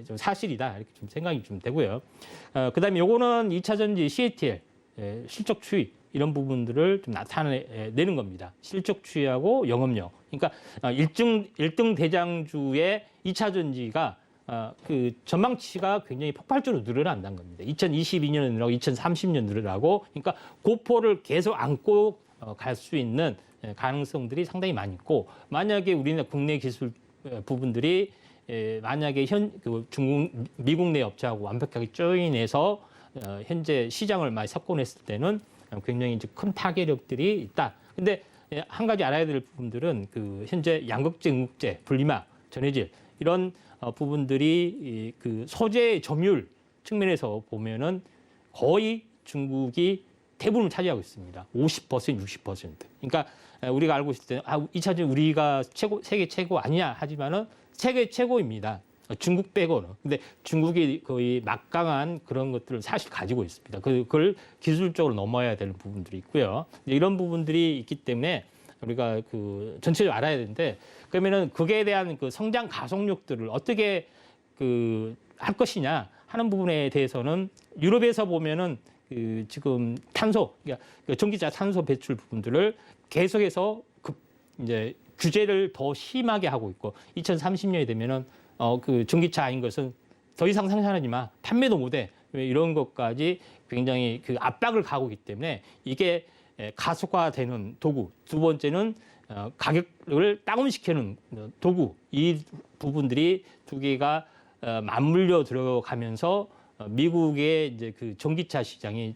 좀 사실이다 이렇게 좀 생각이 좀 되고요. 그다음에 요거는 2차 전지 CATL 실적 추이 이런 부분들을 좀 나타내는 겁니다. 실적 추이하고 영업력. 그러니까 1등 대장주의 2차 전지가 그 전망치가 굉장히 폭발적으로 늘어난다는 겁니다. 2022년에 늘어나고 2030년 늘어나고 그러니까 고포를 계속 안고 갈 수 있는 가능성들이 상당히 많이 있고 만약에 우리나라 국내 기술 부분들이 만약에 중국, 미국 내 업체하고 완벽하게 조인해서 현재 시장을 많이 석권했을 때는 굉장히 이제 큰 파괴력들이 있다. 근데 한 가지 알아야 될 부분들은 그 현재 양극재, 음극재, 분리막, 전해질 이런 부분들이 그 소재 점유율 측면에서 보면은 거의 중국이 대부분을 차지하고 있습니다. 50%, 60%. 그러니까 우리가 알고 있을 때는 2차 전지 우리가 세계 최고 아니냐 하지만은 세계 최고입니다. 중국 빼고는. 근데 중국이 거의 막강한 그런 것들을 사실 가지고 있습니다. 그걸 기술적으로 넘어야 되는 부분들이 있고요. 이런 부분들이 있기 때문에 우리가 그 전체적으로 알아야 되는데 그러면은 그에 대한 그 성장 가속력들을 어떻게 그 할 것이냐 하는 부분에 대해서는 유럽에서 보면은 그 지금 탄소, 그러니까 전기차 탄소 배출 부분들을 계속해서 이제 규제를 더 심하게 하고 있고 2030년이 되면은 그 전기차 아닌 것은 더 이상 생산하지 마, 판매도 못해. 이런 것까지 굉장히 그 압박을 가고 있기 때문에 이게 가속화되는 도구. 두 번째는 가격을 다운시키는 도구. 이 부분들이 두 개가 맞물려 들어가면서 미국의 이제 그 전기차 시장이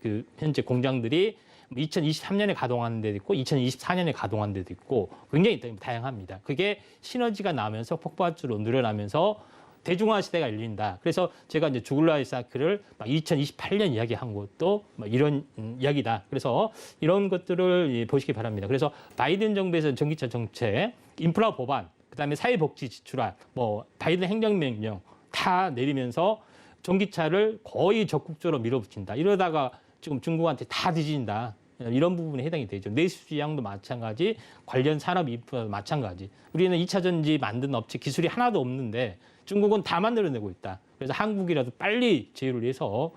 그 현재 공장들이 2023년에 가동하는 데도 있고 2024년에 가동하는 데도 있고 굉장히 다양합니다. 그게 시너지가 나면서 폭발적으로 늘어나면서 대중화 시대가 열린다. 그래서 제가 이제 주글 라이프 사이클을 2028년 이야기한 것도 이런 이야기다. 그래서 이런 것들을 보시기 바랍니다. 그래서 바이든 정부에서 전기차 정책, 인프라 법안, 그다음에 사회복지 지출안, 뭐 바이든 행정명령 다 내리면서 전기차를 거의 적극적으로 밀어붙인다. 이러다가 지금 중국한테 다 뒤진다. 이런 부분에 해당이 되죠. 내수 시장도 마찬가지, 관련 산업 인프라도 마찬가지. 우리는 2차 전지 만드는 업체 기술이 하나도 없는데 중국은 다 만들어내고 있다. 그래서 한국이라도 빨리 제휴를 해서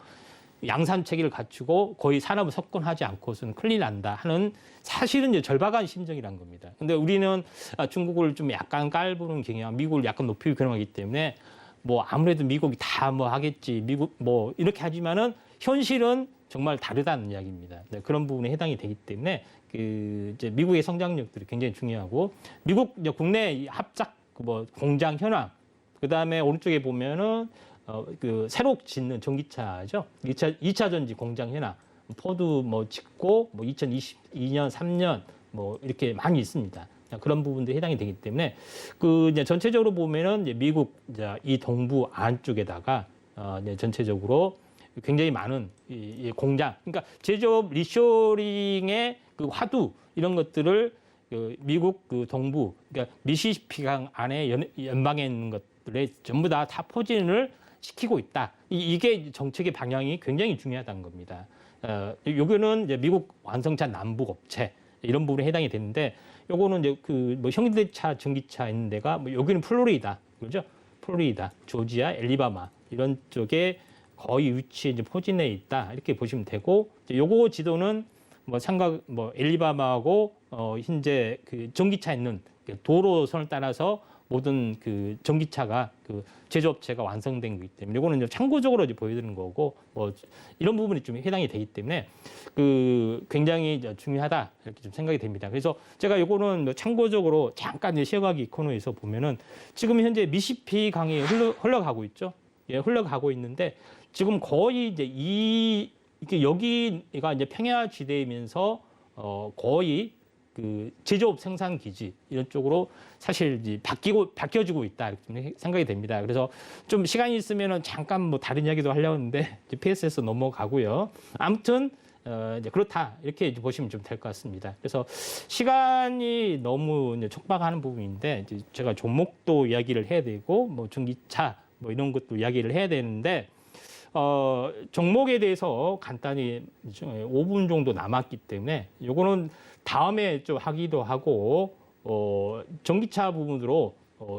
양산 체계를 갖추고 거의 산업을 석권하지 않고서는 큰일 난다 하는 사실은 이제 절박한 심정이란 겁니다. 근데 우리는 중국을 좀 약간 깔보는 경향, 미국을 약간 높이고 경향하기 때문에 뭐 아무래도 미국이 다 뭐 하겠지, 미국 뭐 이렇게 하지만은 현실은 정말 다르다는 이야기입니다. 네, 그런 부분에 해당이 되기 때문에 그 이제 미국의 성장력들이 굉장히 중요하고 미국 이제 국내 합작 뭐 공장 현황, 그 다음에 오른쪽에 보면은 그 새로 짓는 전기차죠. 2차 전지 공장 현황, 포드 뭐 짓고 뭐 2022년, 3년 뭐 이렇게 많이 있습니다. 그런 부분들이 해당이 되기 때문에 그 이제 전체적으로 보면은 이제 미국 이제 이 동부 안쪽에다가 이제 전체적으로 굉장히 많은 이 공장, 그러니까 제조업 리쇼링의 그 화두 이런 것들을 그 미국 그 동부, 그러니까 미시시피강 안에 연방에 있는 것들에 전부 다 포진을 시키고 있다. 이게 정책의 방향이 굉장히 중요하다는 겁니다. 요거는 이제 미국 완성차 남북 업체 이런 부분에 해당이 되는데, 요거는 이제 그 뭐 현대차, 전기차 있는 데가 뭐 여기는 플로리다, 그렇죠? 플로리다, 조지아, 앨리바마 이런 쪽에 거의 위치에 이제 포진해 있다 이렇게 보시면 되고, 요거 지도는 뭐 앨리바마하고 현재 그 전기차 있는 도로선을 따라서 모든 그 전기차가 그 제조업체가 완성된 거기 때문에 이거는 이제 참고적으로 이제 보여드리는 거고, 뭐 이런 부분이 좀 해당이 되기 때문에 그 굉장히 중요하다 이렇게 좀 생각이 됩니다. 그래서 제가 이거는 뭐 참고적으로 잠깐 이제 시각이 코너에서 보면은 지금 현재 미시피 강이 흘러가고 있죠. 예, 흘러가고 있는데 지금 거의 이제 이게 여기가 이제 평야지대이면서 거의 그 제조업 생산 기지 이런 쪽으로 사실 이제 바뀌어지고 있다 이렇게 생각이 됩니다. 그래서 좀 시간이 있으면은 잠깐 뭐 다른 이야기도 하려고 했는데 PS에서 넘어가고요. 아무튼 이제 그렇다 이렇게 이제 보시면 좀 될 것 같습니다. 그래서 시간이 너무 이제 촉박하는 부분인데 이제 제가 종목도 이야기를 해야 되고 뭐 전기차 뭐 이런 것도 이야기를 해야 되는데. 종목에 대해서 간단히 5분 정도 남았기 때문에 요거는 다음에 좀 하기도 하고 전기차 부분으로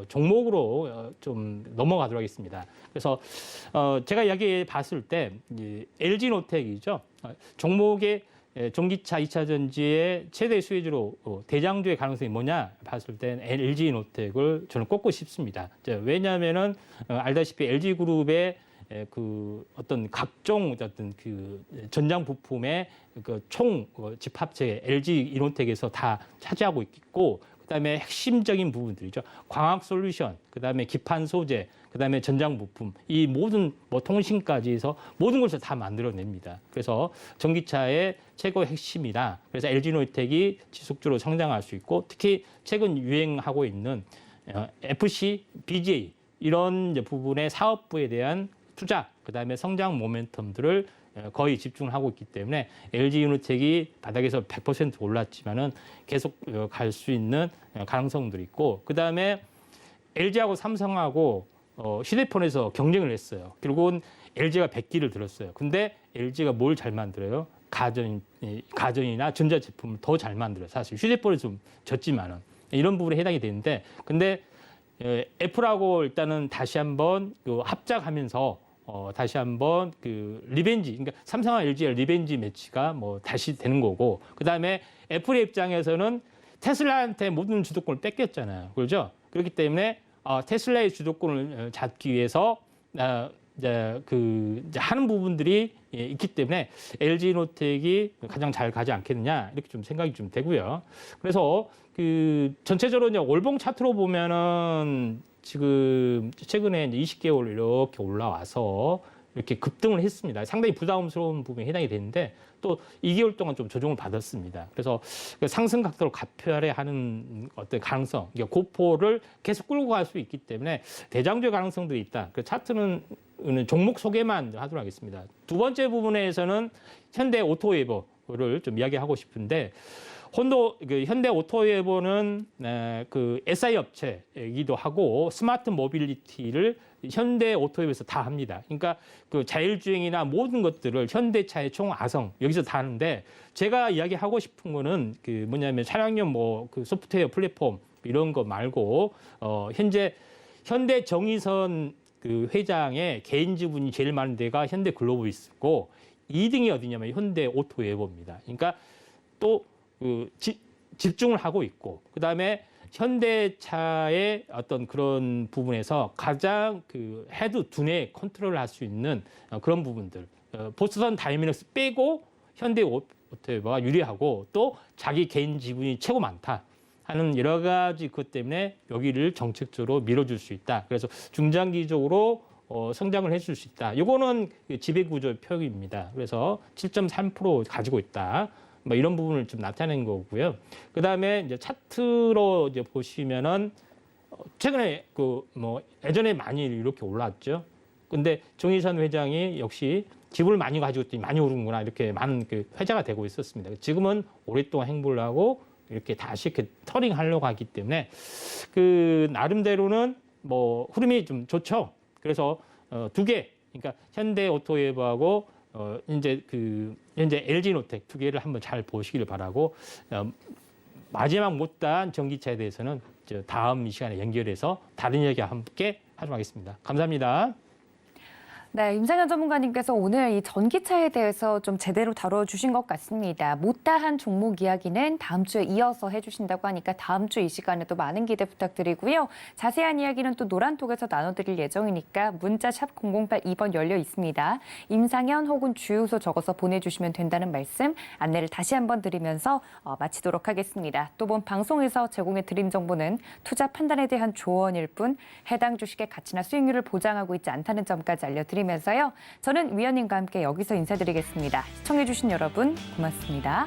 종목으로 좀 넘어가도록 하겠습니다. 그래서 제가 이야기해 봤을 때 LG노텍이죠. 종목의 전기차 2차 전지의 최대 수혜주로 대장주의 가능성이 뭐냐 봤을 땐 LG노텍을 저는 꼽고 싶습니다. 왜냐하면은 알다시피 LG그룹의 그 어떤 각종 어떤 그 전장 부품의 그 총 집합체 LG 이노텍에서 다 차지하고 있고, 그다음에 핵심적인 부분들이죠. 광학 솔루션, 그다음에 기판 소재, 그다음에 전장 부품, 이 모든 뭐 통신까지 해서 모든 것을 다 만들어냅니다. 그래서 전기차의 최고 핵심이다. 그래서 LG 이노텍이 지속적으로 성장할 수 있고, 특히 최근 유행하고 있는 FC, BGA 이런 부분의 사업부에 대한 투자, 그다음에 성장 모멘텀들을 거의 집중을 하고 있기 때문에 LG 이노텍이 바닥에서 100% 올랐지만은 계속 갈 수 있는 가능성들이 있고, 그다음에 LG하고 삼성하고 휴대폰에서 경쟁을 했어요. 결국은 LG가 100기를 들었어요. 근데 LG가 뭘 잘 만들어요? 가전이나 전자제품을 더 잘 만들어요. 사실 휴대폰이 좀 졌지만은 이런 부분에 해당이 되는데, 근데 애플하고 일단은 다시 한번 그 합작하면서 다시 한번 그 리벤지, 그러니까 삼성과 LG의 리벤지 매치가 뭐 다시 되는 거고, 그 다음에 애플의 입장에서는 테슬라한테 모든 주도권을 뺏겼잖아요, 그렇죠? 그렇기 때문에 테슬라의 주도권을 잡기 위해서 이제 하는 부분들이 있기 때문에 LG노텍이 가장 잘 가지 않겠느냐 이렇게 좀 생각이 좀 되고요. 그래서 그 전체적으로 이제 월봉 차트로 보면은 지금 최근에 이제 20개월 이렇게 올라와서 이렇게 급등을 했습니다. 상당히 부담스러운 부분이 해당이 되는데 또 2개월 동안 좀 조정을 받았습니다. 그래서 상승 각도를 가편하는 어떤 가능성, 고포를 계속 끌고 갈 수 있기 때문에 대장주의 가능성들이 있다. 그 차트는 종목 소개만 하도록 하겠습니다. 두 번째 부분에서는 현대 오토웨이버를 좀 이야기하고 싶은데, 현대 오토웨이버는 그 SI 업체이기도 하고 스마트 모빌리티를 현대 오토웨이버에서 다 합니다. 그러니까 그 자율주행이나 모든 것들을 현대차의 총 아성 여기서 다 하는데, 제가 이야기하고 싶은 거는 그 뭐냐면 차량용 뭐 그 소프트웨어 플랫폼 이런 거 말고 현재 현대 정의선 그 회장의 개인 지분이 제일 많은 데가 현대 글로벌이스고 2등이 어디냐면 현대 오토웨이버입니다. 그러니까 또 집중을 하고 있고, 그다음에 현대차의 어떤 그런 부분에서 가장 그 헤드 두뇌 컨트롤을 할 수 있는 그런 부분들, 보스턴 다이내믹스 빼고 현대 오토웨이버가 유리하고 또 자기 개인 지분이 최고 많다 하는 여러 가지 것 때문에 여기를 정책적으로 밀어줄 수 있다. 그래서 중장기적으로 성장을 해줄 수 있다. 이거는 지배구조 표기입니다. 그래서 7.3% 가지고 있다. 뭐 이런 부분을 좀 나타낸 거고요. 그 다음에 이제 차트로 이제 보시면은 최근에 그 뭐 예전에 많이 이렇게 올랐죠. 근데 정의선 회장이 역시 지분을 많이 가지고 있더니 많이 오르는구나 이렇게 많은 그 회자가 되고 있었습니다. 지금은 오랫동안 행보를 하고 이렇게 다시 이렇게 터링 하려고 하기 때문에 그 나름대로는 뭐 흐름이 좀 좋죠. 그래서 두 개 그러니까 현대오토웨이브하고 이제 현재 LG노텍 두 개를 한번 잘 보시기를 바라고 마지막 못다한 전기차에 대해서는 다음 이 시간에 연결해서 다른 이야기와 함께 하도록 하겠습니다. 감사합니다. 네, 임상현 전문가님께서 오늘 이 전기차에 대해서 좀 제대로 다뤄주신 것 같습니다. 못다한 종목 이야기는 다음 주에 이어서 해주신다고 하니까 다음 주 이 시간에도 많은 기대 부탁드리고요. 자세한 이야기는 또 노란톡에서 나눠드릴 예정이니까 문자 샵 0082번 열려 있습니다. 임상현 혹은 주유소 적어서 보내주시면 된다는 말씀 안내를 다시 한번 드리면서 마치도록 하겠습니다. 또 본 방송에서 제공해드린 정보는 투자 판단에 대한 조언일 뿐 해당 주식의 가치나 수익률을 보장하고 있지 않다는 점까지 알려드립니다. 면서요. 저는 위원님과 함께 여기서 인사드리겠습니다. 시청해주신 여러분 고맙습니다.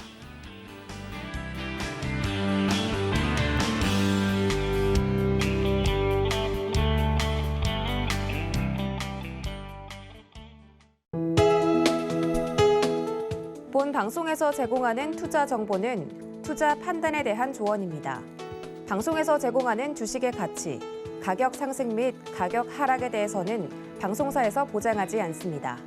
본 방송에서 제공하는 투자 정보는 투자 판단에 대한 조언입니다. 방송에서 제공하는 주식의 가치, 가격 상승 및 가격 하락에 대해서는 방송사에서 보장하지 않습니다.